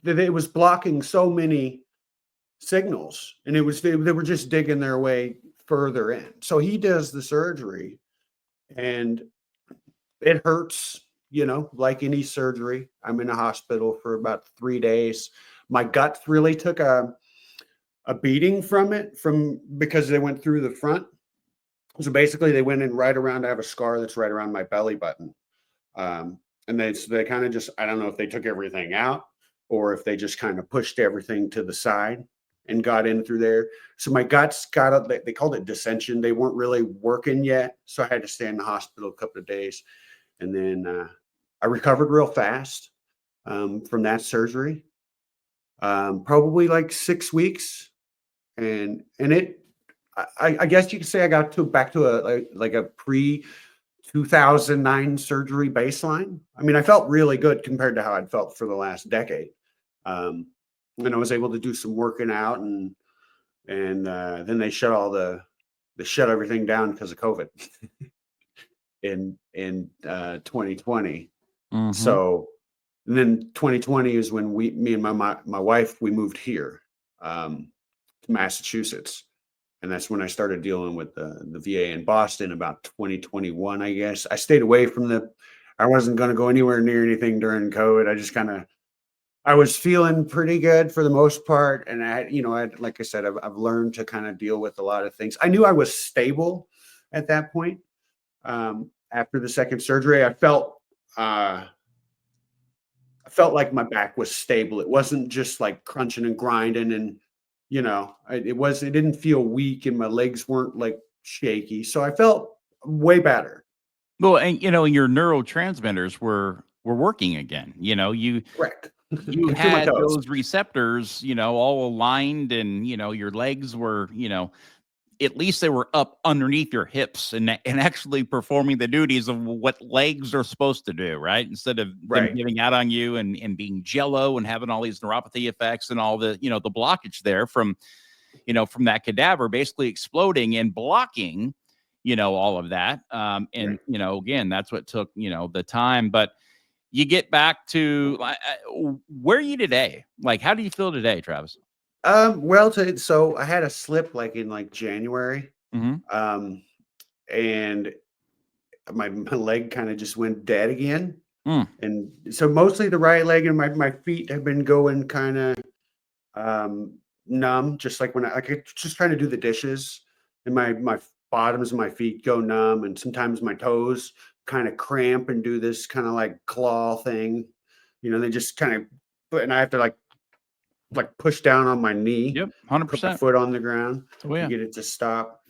that it was blocking so many signals, and they were just digging their way further in. So he does the surgery, and it hurts, like any surgery. I'm in a hospital for about 3 days. My gut really took a beating because they went through the front. So basically they went in right around, I have a scar that's right around my belly button. And they kind of just, I don't know if they took everything out or if they just kind of pushed everything to the side and got in through there. So my guts got up, they called it dissension. They weren't really working yet. So I had to stay in the hospital a couple of days. And then I recovered real fast from that surgery. Probably like 6 weeks. And I guess you could say I got back to a pre 2009 surgery baseline. I mean, I felt really good compared to how I'd felt for the last decade. And I was able to do some working out, and then they shut everything down because of COVID in 2020. So, and then 2020 is when me and my wife, we moved here to Massachusetts. And that's when I started dealing with the VA in Boston about 2021, I guess. I stayed away from I wasn't going to go anywhere near anything during COVID. I just I was feeling pretty good for the most part. And like I said, I've learned to kind of deal with a lot of things. I knew I was stable at that point. After the second surgery, I felt like my back was stable. It wasn't just like crunching and grinding, and it didn't feel weak, and my legs weren't like shaky. So I felt way better. Well, and your neurotransmitters were working again. Correct. You had those receptors, all aligned, and your legs were, at least they were up underneath your hips and actually performing the duties of what legs are supposed to do, right? Instead of them giving out on you and being jello and having all these neuropathy effects and all the, the blockage there from that cadaver basically exploding and blocking, all of that. Again, that's what took, the time. But you get back to where are you today? Like, how do you feel today, Travis? So I had a slip like in January. Mm-hmm. And my leg kind of just went dead again. Mm. And so mostly the right leg and my feet have been going kind of numb, just like when I just trying to do the dishes, and my bottoms of my feet go numb, and sometimes my toes kind of cramp and do this kind of like claw thing. They just kind of and I have to like push down on my knee, Yep, put my 100%. foot on the ground Oh, to yeah. get it to stop.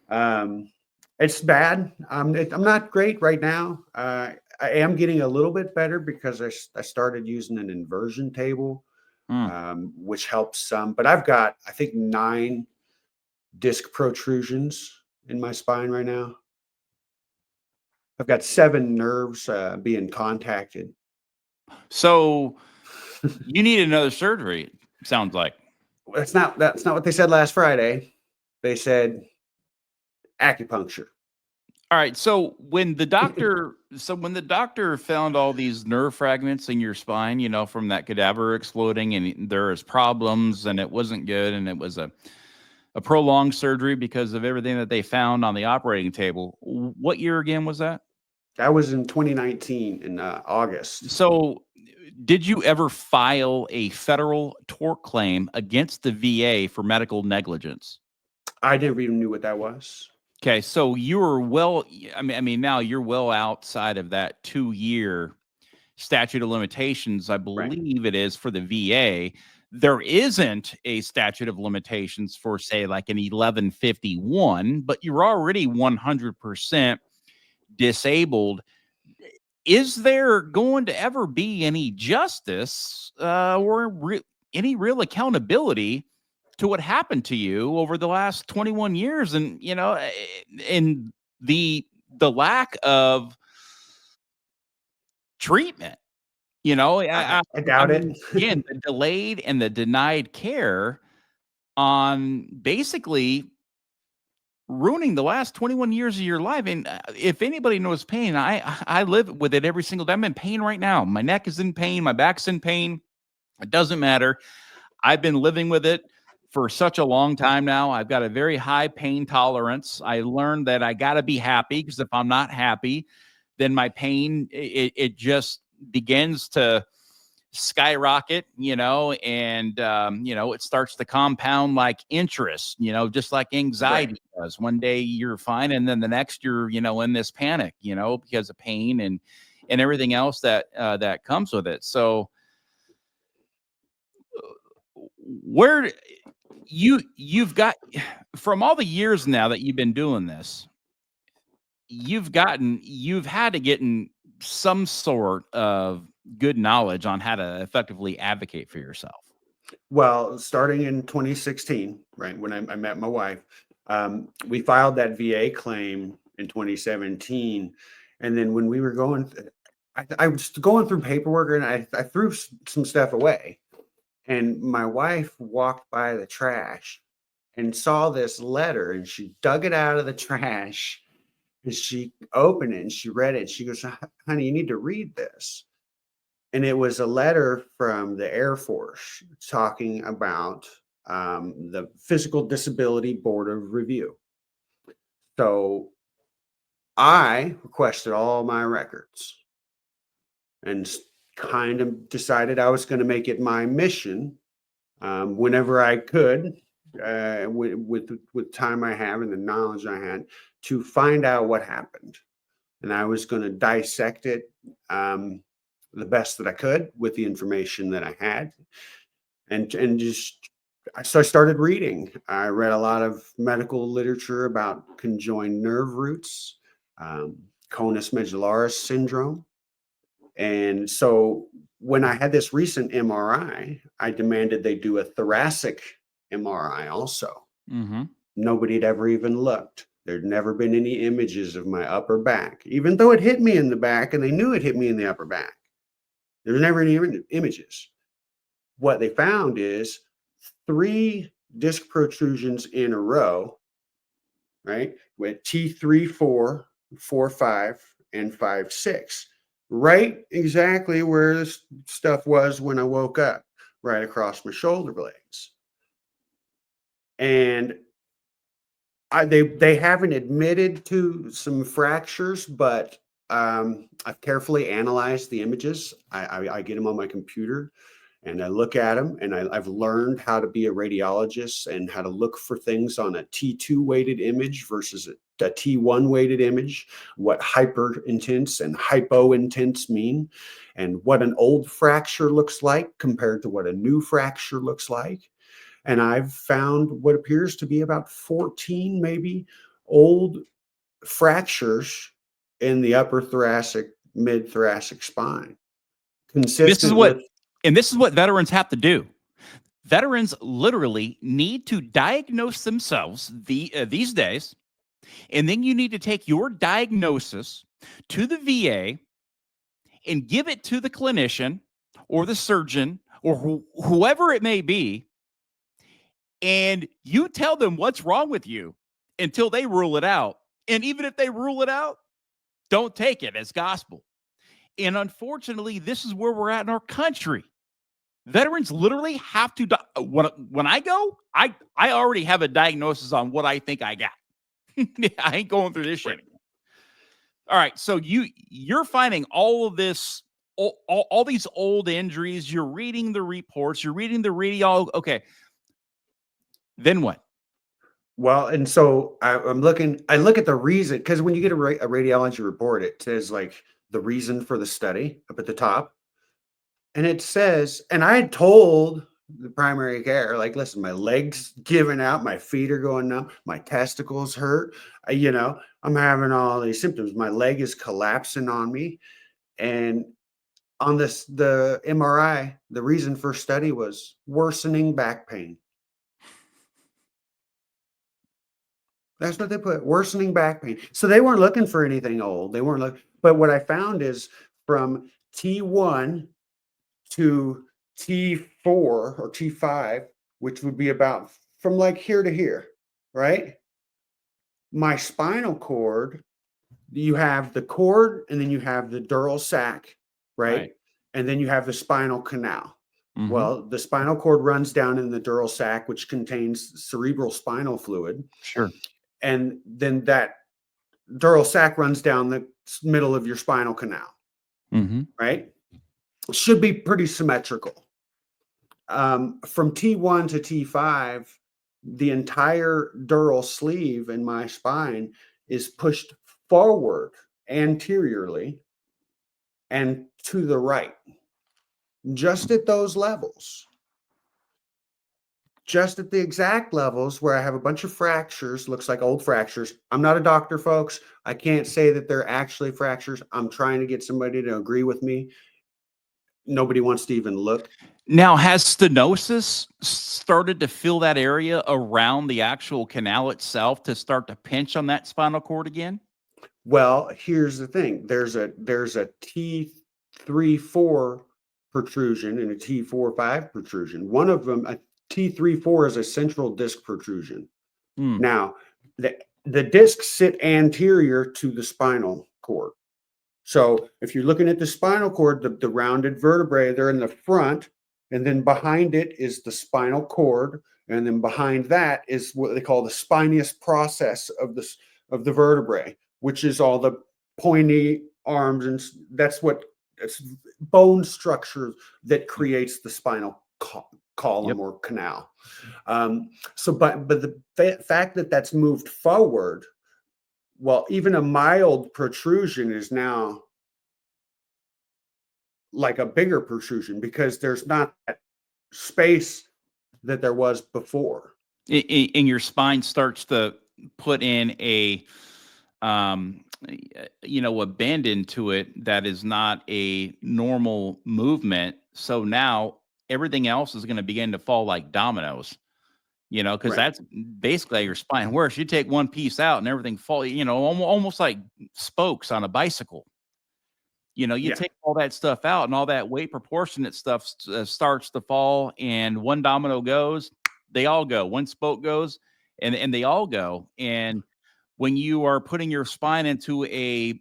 Um, it's bad. I'm not great right now. I am getting a little bit better because I started using an inversion table, Mm. which helps some. But I've got, I think, 9 disc protrusions in my spine right now. I've got 7 nerves being contacted. So you need another surgery, sounds like. That's not what they said last Friday. They said acupuncture. All right. So when the doctor found all these nerve fragments in your spine, from that cadaver exploding, and there was problems, and it wasn't good, and it was a prolonged surgery because of everything that they found on the operating table. What year again was that? That was in 2019 in August. So did you ever file a federal tort claim against the VA for medical negligence? I never even knew what that was. Okay, so you were I mean, now you're well outside of that 2-year statute of limitations, I Right. believe it is, for the VA. There isn't a statute of limitations for, say, like an 1151, but you're already 100% disabled. Is there going to ever be any justice or any real accountability to what happened to you over the last 21 years? And, in the lack of treatment, I I doubt it. mean, again, the delayed and the denied care on basically ruining the last 21 years of your life. And if anybody knows pain, I live with it every single day. I'm in pain right now. My neck is in pain. My back's in pain. It doesn't matter. I've been living with it for such a long time now. I've got a very high pain tolerance. I learned that I got to be happy, because if I'm not happy, then my pain, it just begins to skyrocket, and it starts to compound like interest, just like anxiety Right. does. One day you're fine, and then the next you're in this panic, because of pain and everything else that comes with it. So where you've got, from all the years now that you've been doing this, you've had to get in some sort of good knowledge on how to effectively advocate for yourself. Well, starting in 2016, right, when I met my wife, we filed that VA claim in 2017. And then when we were I was going through paperwork, and I threw some stuff away. And my wife walked by the trash and saw this letter, and she dug it out of the trash, and she opened it and she read it. She goes, Honey, you need to read this. And it was a letter from the Air Force talking about the Physical Disability Board of Review. So I requested all my records and kind of decided I was going to make it my mission, whenever I could, with time I have and the knowledge I had, to find out what happened. And I was going to dissect it the best that I could with the information that I had, and just so I started reading. I read a lot of medical literature about conjoined nerve roots, conus medullaris syndrome, and so when I had this recent MRI, I demanded they do a thoracic MRI also. Mm-hmm. Nobody had ever even looked. There'd never been any images of my upper back, even though it hit me in the back and they knew it hit me in the upper back. There was never any images. What they found is 3 disc protrusions in a row, right? With T3, 4, 4, 5, and 5, 6. Right exactly where this stuff was when I woke up, right across my shoulder blades. And They haven't admitted to some fractures, but I've carefully analyzed the images. I get them on my computer and I look at them, and I've learned how to be a radiologist and how to look for things on a T2 weighted image versus a T1 weighted image, what hyper intense and hypo intense mean, and what an old fracture looks like compared to what a new fracture looks like. And I've found what appears to be about 14 maybe old fractures in the upper thoracic, mid thoracic spine, This is consistent what, with. and this is what veterans have to do. Veterans literally need to diagnose themselves these days, and then you need to take your diagnosis to the VA and give it to the clinician or the surgeon or whoever it may be, and you tell them what's wrong with you until they rule it out. And even if they rule it out, don't take it as gospel. And unfortunately, this is where we're at in our country. Veterans literally have to when I go, I already have a diagnosis on what I think I got. I ain't going through this shit again. All right, so you're finding all of this, all these old injuries. You're reading the reports. You're reading the radiology. Okay, then what? Well, and so I'm looking. I look at the reason, because when you get a radiology report, it says like the reason for the study up at the top. And it says, and I had told the primary care, like, listen, my legs giving out, my feet are going numb, my testicles hurt. I'm having all these symptoms. My leg is collapsing on me. And on the MRI, the reason for study was worsening back pain. That's what they put, worsening back pain. So they weren't looking for anything old. They weren't looking. But what I found is from T1 to T4 or T5, which would be about from like here to here, right? My spinal cord, you have the cord and then you have the dural sac, right? And then you have the spinal canal. Mhm. Well, the spinal cord runs down in the dural sac, which contains cerebral spinal fluid. Sure. And then that dural sac runs down the middle of your spinal canal, right? Should be pretty symmetrical. From T1 to T5, the entire dural sleeve in my spine is pushed forward anteriorly and to the right, just at those levels. Just at the exact levels where I have a bunch of fractures, looks like old fractures. I'm not a doctor, folks. I can't say that they're actually fractures. I'm trying to get somebody to agree with me. Nobody wants to even look. Now, has stenosis started to fill that area around the actual canal itself to start to pinch on that spinal cord again? Well, here's the thing. There's a T3-4 protrusion and a T4-5 protrusion. One of them, a T3-4 is a central disc protrusion. Now, the discs sit anterior to the spinal cord. So if you're looking at the spinal cord, the rounded vertebrae, they're in the front, and then behind it is the spinal cord, and then behind that is what they call the spinous process of the vertebrae, which is all the pointy arms, and that's bone structure that creates the spinal column or canal. But the fact that that's moved forward, well, even a mild protrusion is now like a bigger protrusion because there's not that space that there was before. And your spine starts to put in a bend into it that is not a normal movement. So now everything else is going to begin to fall like dominoes. Because that's basically your spine. Whereas you take one piece out and everything fall, almost like spokes on a bicycle. Take all that stuff out and all that weight proportionate stuff starts to fall, and one domino goes, they all go. One spoke goes, and they all go. And when you are putting your spine into when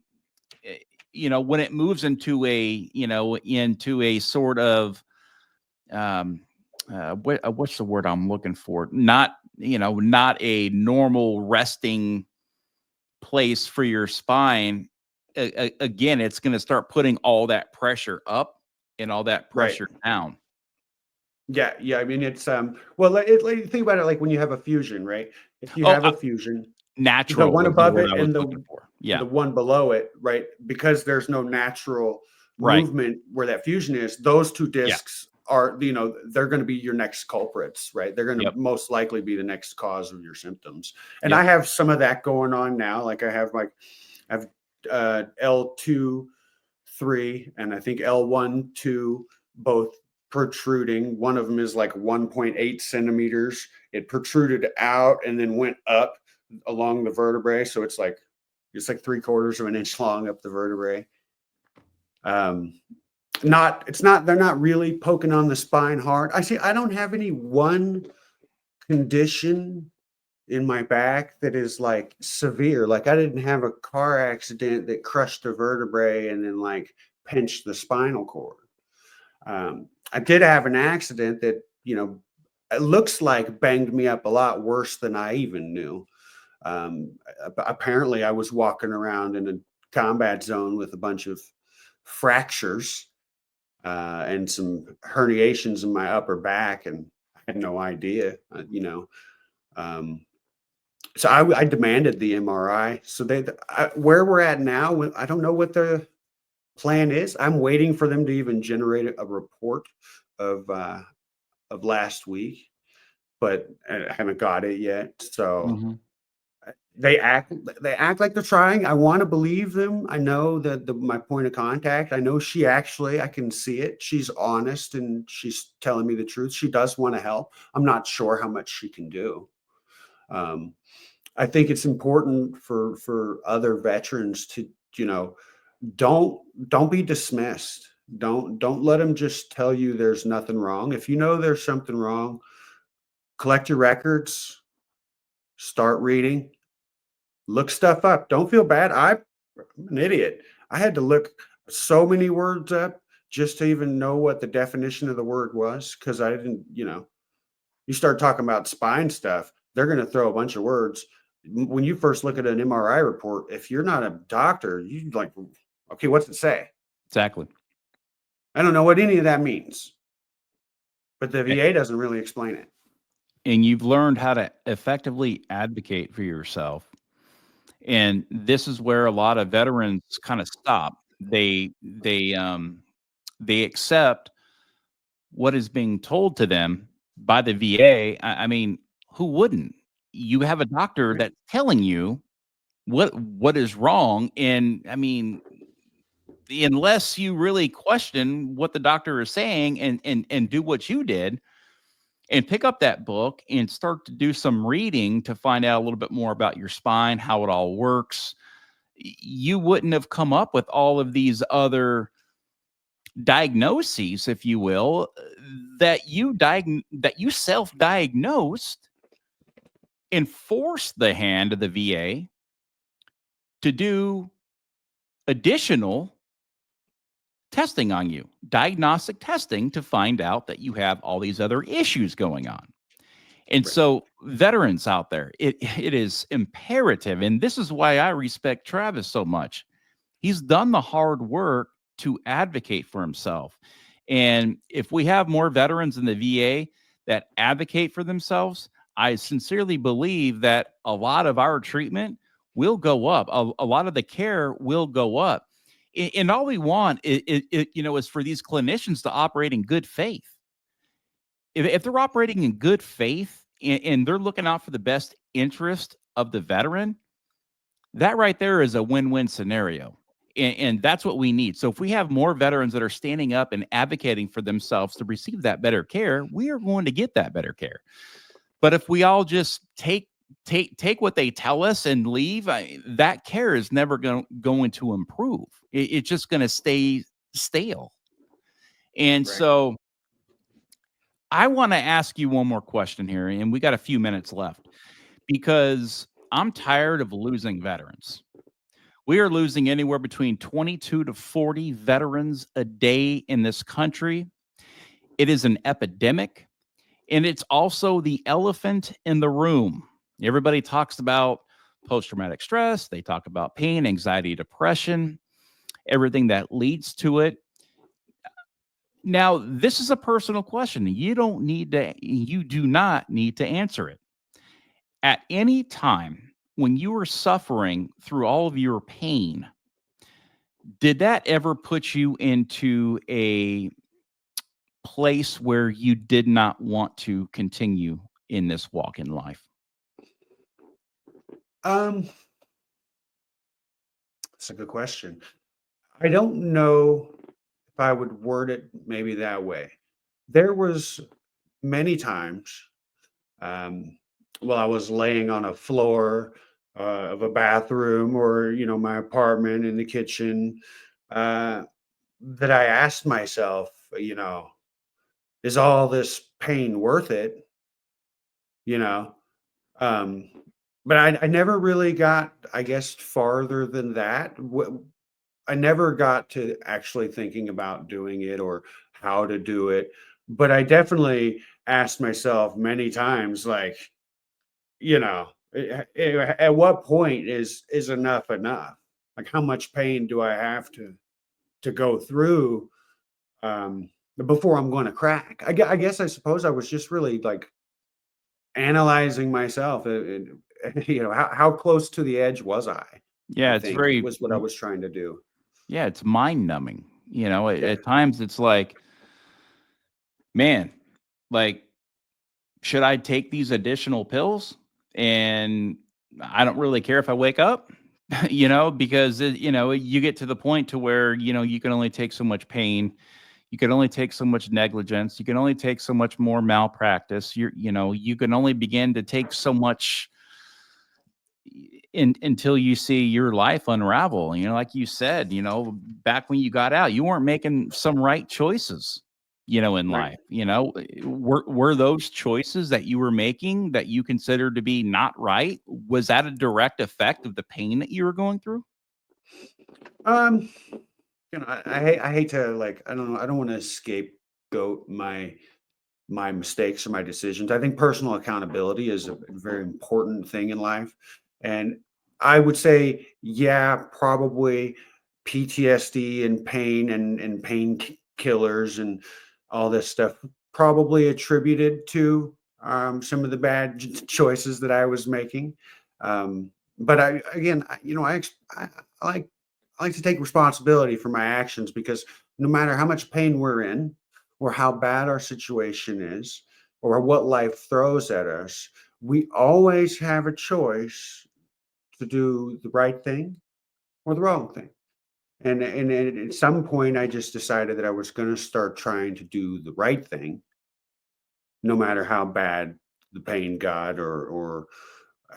it moves into a sort of what's the word I'm looking for? Not, not a normal resting place for your spine. Again, it's going to start putting all that pressure up and all that Right. pressure down. Yeah, yeah. I mean, it's well, think about it like when you have a fusion, right? If you Oh, have a fusion, the natural one was the above word it I was and looking for. Yeah, the one below it, right? Because there's no natural right. movement where that fusion is, those two Yeah. discs are, they're going to be your next culprits, right? They're going to Yep. most likely be the next cause of your symptoms. And I Yep. have some of that going on now. Like I have L2, 3, and I think L1, 2, both protruding. One of them is like 1.8 centimeters. It protruded out and then went up along the vertebrae. So it's like 3/4 of an inch long up the vertebrae. They're not really poking on the spine hard. I don't have any one condition in my back that is like severe. Like I didn't have a car accident that crushed a vertebrae and then like pinched the spinal cord. I did have an accident that, it looks like banged me up a lot worse than I even knew. Apparently I was walking around in a combat zone with a bunch of fractures and some herniations in my upper back, and I had no idea, so I demanded the MRI. So where we're at now, I don't know what the plan is. I'm waiting for them to even generate a report of last week, but I haven't got it yet. So Mhm. they act like they're trying. I want to believe them. I know that my point of contact, I know I can see it. She's honest and she's telling me the truth. She does want to help. I'm not sure how much she can do. Um, I think it's important for other veterans to, don't be dismissed. Don't let them just tell you there's nothing wrong. If you know there's something wrong, collect your records, start reading, look stuff up. Don't feel bad. I'm an idiot. I had to look so many words up just to even know what the definition of the word was, because I didn't, you start talking about spine stuff, they're going to throw a bunch of words. When you first look at an MRI report, if you're not a doctor, you like, okay, what's it say? Exactly. I don't know what any of that means, but the A- VA doesn't really explain it. And you've learned how to effectively advocate for yourself. And this is where a lot of veterans kind of stop. They accept what is being told to them by the VA. I mean, who wouldn't? You have a doctor Right. that's telling you what is wrong, and I mean, unless you really question what the doctor is saying and do what you did and pick up that book and start to do some reading to find out a little bit more about your spine, how it all works, you wouldn't have come up with all of these other diagnoses, if you will, that you self-diagnosed and forced the hand of the VA to do additional testing on you, diagnostic testing to find out that you have all these other issues going on. And Right. so, veterans out there, it is imperative, and this is why I respect Travis so much. He's done the hard work to advocate for himself. And if we have more veterans in the VA that advocate for themselves, I sincerely believe that a lot of our treatment will go up. A lot of the care will go up. And all we want is for these clinicians to operate in good faith. If they're operating in good faith and they're looking out for the best interest of the veteran, that right there is a win-win scenario. And that's what we need. So if we have more veterans that are standing up and advocating for themselves to receive that better care, we are going to get that better care. But if we all just take what they tell us and leave, that care is never going to improve. It's just going to stay stale. And Right. so I want to ask you one more question here, and we got a few minutes left because I'm tired of losing veterans. We are losing anywhere between 22 to 40 veterans a day in this country. It is an epidemic. And it's also the elephant in the room. Everybody talks about post-traumatic stress. They talk about pain, anxiety, depression, everything that leads to it. Now, this is a personal question. You do not need to answer it. At any time when you were suffering through all of your pain, did that ever put you into a place where you did not want to continue in this walk in life? That's a good question. I don't know if I would word it maybe that way. There was many times while I was laying on a floor of a bathroom or my apartment in the kitchen uh, that I asked myself, is all this pain worth it? You know, um, but I never really got, I guess, farther than that. I never got to actually thinking about doing it or how to do it, but I definitely asked myself many times, like, at what point is enough enough? Like, how much pain do I have to go through um, before I'm going to crack? I guess I suppose I was just really like analyzing myself, how close to the edge was I? I Yeah, it's think very was what I was trying to do. yeah, it's mind numbing. Yeah. At times it's like, man, like, should I take these additional pills? And I don't really care if I wake up, because you get to the point to where, you can only take so much pain. You can only take so much negligence. You can only take so much more malpractice. You can only begin to take so much until you see your life unravel. Like you said, back when you got out, you weren't making some right choices, in Right. life. Were those choices that you were making that you considered to be not right? Was that a direct effect of the pain that you were going through? Um, I hate to, like, I don't know, I don't want to scapegoat my mistakes or my decisions. I think personal accountability is a very important thing in life. And I would say, yeah, probably PTSD and pain and killers and all this stuff probably attributed to some of the bad choices that I was making. But I, again, I like I like to take responsibility for my actions because no matter how much pain we're in, or how bad our situation is, or what life throws at us, we always have a choice to do the right thing or the wrong thing. And at some point, I just decided that I was going to start trying to do the right thing, no matter how bad the pain got, or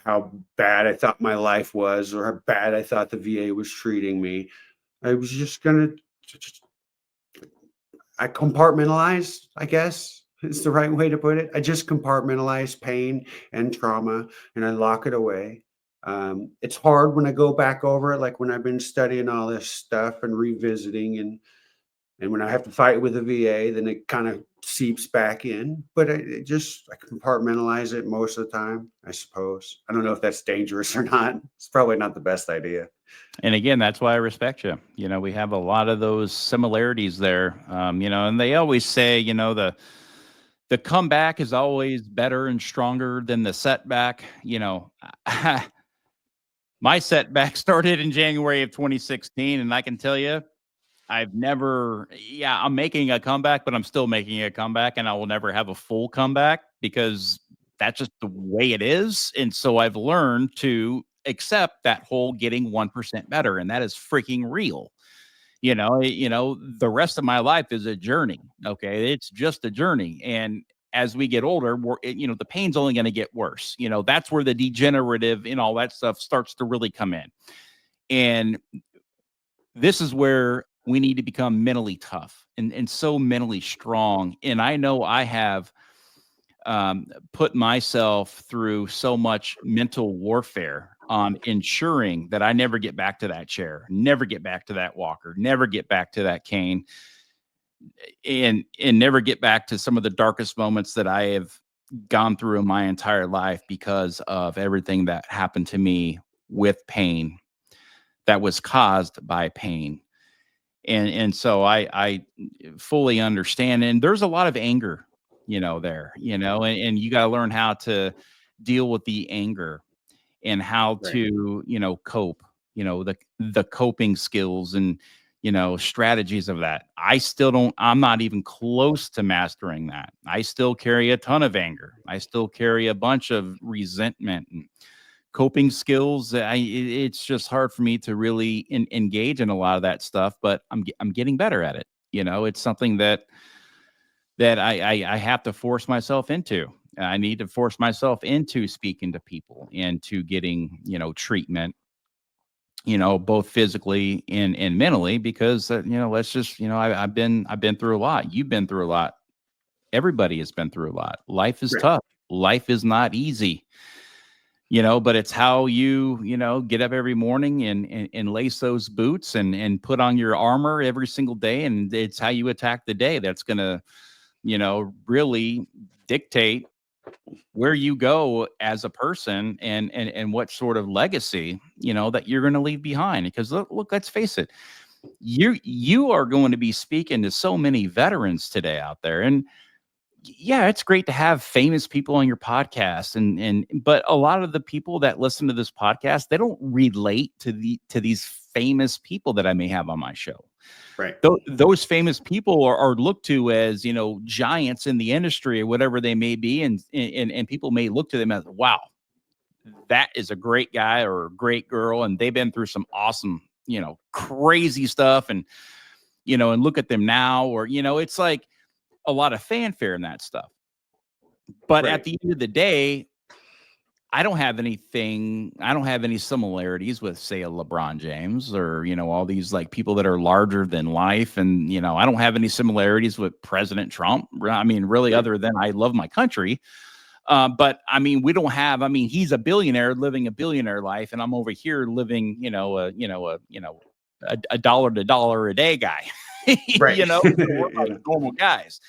how bad I thought my life was, or how bad I thought the VA was treating me. I was just going to I compartmentalized, I guess is the right way to put it. I just compartmentalize pain and trauma and I lock it away. It's hard when I go back over it, like when I've been studying all this stuff and revisiting, and when I have to fight with the VA, then it kind of seeps back in. But I compartmentalize it most of the time, I suppose. I don't know if that's dangerous or not. It's probably not the best idea. And again, that's why I respect you. We have a lot of those similarities there. And they always say, the comeback is always better and stronger than the setback. My setback started in January of 2016, and I can tell you, I'm making a comeback, but I'm still making a comeback, and I will never have a full comeback because that's just the way it is. And so I've learned to accept that whole getting 1% better, and that is freaking real. The rest of my life is a journey. Okay. It's just a journey. And as we get older, the pain's only going to get worse. That's where the degenerative and all that stuff starts to really come in. And this is where we need to become mentally tough and so mentally strong. And I know I have put myself through so much mental warfare on ensuring that I never get back to that chair, never get back to that walker, never get back to that cane. and never get back to some of the darkest moments that I have gone through in my entire life because of everything that happened to me with pain that was caused by pain. And so I fully understand. And there's a lot of anger, there, and you got to learn how to deal with the anger and how Right. to, cope, the coping skills and, strategies of that. I'm not even close to mastering that. I still carry a ton of anger. I still carry a bunch of resentment and coping skills. It's just hard for me to really engage in a lot of that stuff, but I'm getting better at it. It's something that I have to force myself into. I need to force myself into speaking to people and to getting, treatment, both physically and mentally, because, let's just, I've been through a lot. You've been through a lot. Everybody has been through a lot. Life is Right. tough. Life is not easy, but it's how you, get up every morning and lace those boots and put on your armor every single day. And it's how you attack the day. That's going to, really dictate where you go as a person and what sort of legacy, that you're going to leave behind. Because look, let's face it, you are going to be speaking to so many veterans today out there. And yeah, it's great to have famous people on your podcast, but a lot of the people that listen to this podcast, they don't relate to these famous people that I may have on my show. Right. Those famous people are looked to as, giants in the industry or whatever they may be. And people may look to them as, wow, that is a great guy or a great girl. And they've been through some awesome, crazy stuff. And, and look at them now, or, it's like a lot of fanfare in that stuff. But Right. at the end of the day, I don't have any similarities with, say, a LeBron James or, all these like people that are larger than life. And, I don't have any similarities with President Trump. I mean, really, Right. other than I love my country. But I mean, he's a billionaire living a billionaire life. And I'm over here living, a dollar to dollar a day guy, Right. so we're like normal guys.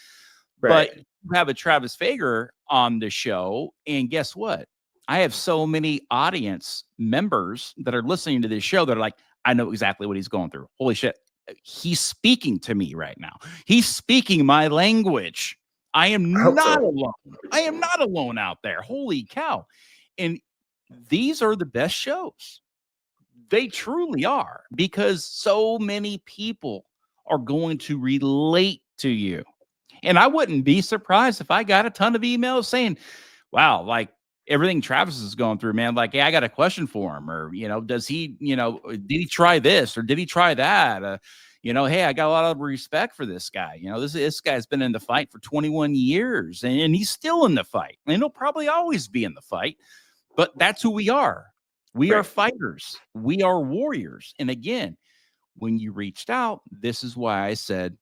Right. But you have a Travis Fager on the show, and guess what? I have so many audience members that are listening to this show that are like, I know exactly what he's going through. Holy shit. He's speaking to me right now. He's speaking my language. I am I hope not so. alone. I am not alone out there. Holy cow. And these are the best shows. They truly are, because so many people are going to relate to you. And I wouldn't be surprised if I got a ton of emails saying, wow, like everything Travis is going through, man, like, yeah, I got a question for him. Or, does he, did he try this or did he try that? Hey, I got a lot of respect for this guy. This guy's been in the fight for 21 years and he's still in the fight. And he'll probably always be in the fight. But that's who we are. We are Right. fighters. We are warriors. And again, when you reached out, this is why I said,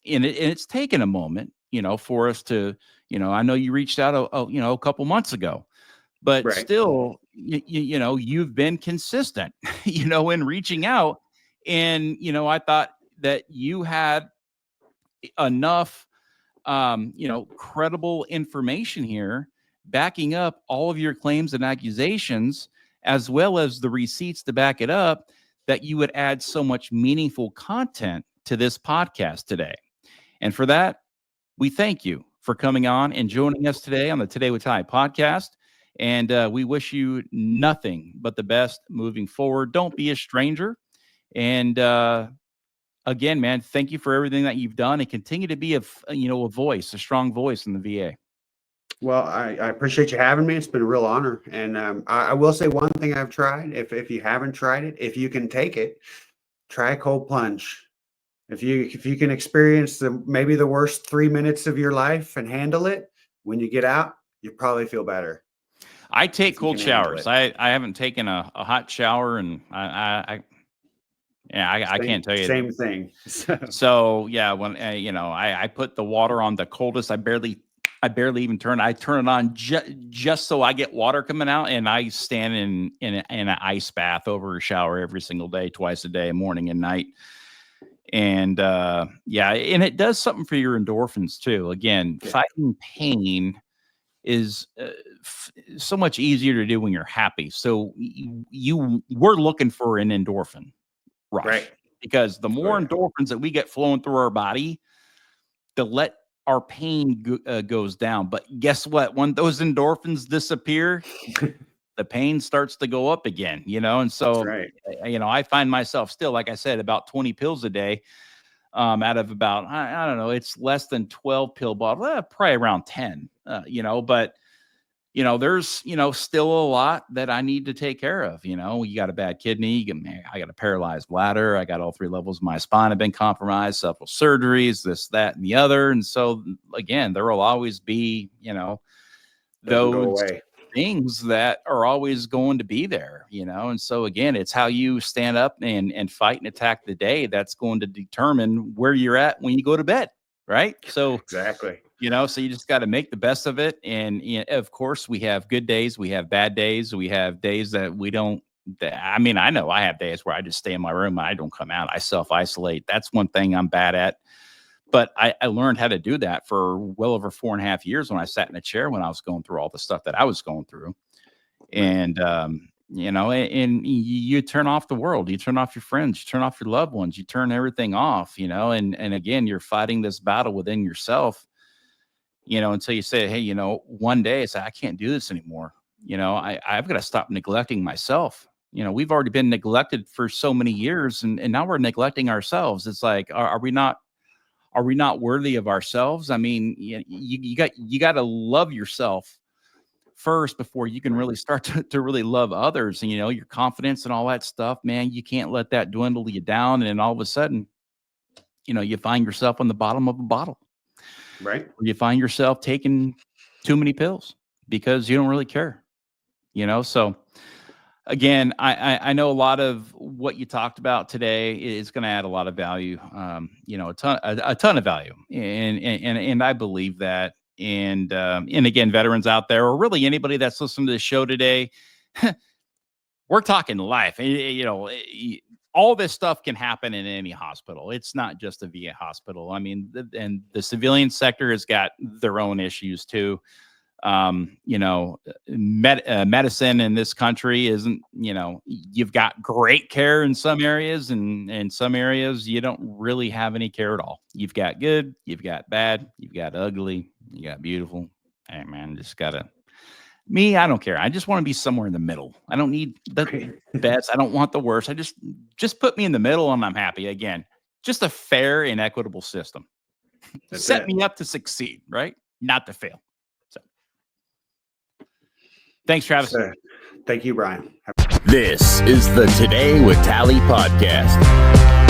and it's taken a moment, for us to, I know you reached out, a couple months ago, but Right. still, you've been consistent, in reaching out. And, I thought that you had enough, credible information here backing up all of your claims and accusations, as well as the receipts to back it up, that you would add so much meaningful content to this podcast today. And for that, we thank you for coming on and joining us today on the Today with Ty podcast. And we wish you nothing but the best moving forward. Don't be a stranger. And again, man, thank you for everything that you've done, and continue to be a strong voice in the VA. Well, I appreciate you having me. It's been a real honor. And I will say one thing I've tried. If you haven't tried it, if you can take it, try a cold plunge. If you can experience maybe the worst 3 minutes of your life and handle it, when you get out, you probably feel better. I take cold showers. I haven't taken a hot shower, and I can't tell you. Same thing. So yeah, when I put the water on the coldest, I barely even turn. I turn it on just so I get water coming out, and I stand in an ice bath over a shower every single day, twice a day, morning and night. And yeah, and it does something for your endorphins too. Again, fighting pain is so much easier to do when you're happy. So we're looking for an endorphin rush, Right. because the more endorphins that we get flowing through our body, the let our pain goes down. But guess what? When those endorphins disappear, the pain starts to go up again, and so, I find myself still, like I said, about 20 pills a day, out of about, I don't know, it's less than 12 pill bottle, probably around 10, but, there's, still a lot that I need to take care of. You got a bad kidney, I got a paralyzed bladder, I got all 3 levels of my spine have been compromised, several surgeries, this, that, and the other. And so again, there will always be, those things that are always going to be there, and so again, it's how you stand up and fight and attack the day that's going to determine where you're at when you go to bed, right? So exactly. So you just got to make the best of it. And of course, we have good days, we have bad days, we have days that we don't. I mean, I know I have days where I just stay in my room and I don't come out. I self-isolate. That's one thing I'm bad at. But I learned how to do that for well over 4.5 years when I sat in a chair when I was going through all the stuff that I was going through. And, and you turn off the world, you turn off your friends, you turn off your loved ones, you turn everything off, and again, you're fighting this battle within yourself, until you say, hey, one day I can't do this anymore. I've got to stop neglecting myself. We've already been neglected for so many years, and now we're neglecting ourselves. It's like, are we not worthy of ourselves? I mean, you got to love yourself first before you can really start to really love others. And, your confidence and all that stuff, man, you can't let that dwindle you down. And then all of a sudden, you find yourself on the bottom of a bottle, right? Or you find yourself taking too many pills because you don't really care, So again, I know a lot of what you talked about today is going to add a lot of value, a ton of value, and I believe that. And again, veterans out there, or really anybody that's listening to the show today, we're talking life. All this stuff can happen in any hospital. It's not just a VA hospital. I mean, and the civilian sector has got their own issues too. Medicine in this country isn't, you've got great care in some areas, and in some areas you don't really have any care at all. You've got good, you've got bad, you've got ugly, you got beautiful. Hey man, I don't care. I just want to be somewhere in the middle. I don't need the best. I don't want the worst. I just put me in the middle and I'm happy. Again, just a fair and equitable system. Set me up to succeed, right? Not to fail. Thanks, Travis. Thank you, Brian. This is the Today with Tally podcast.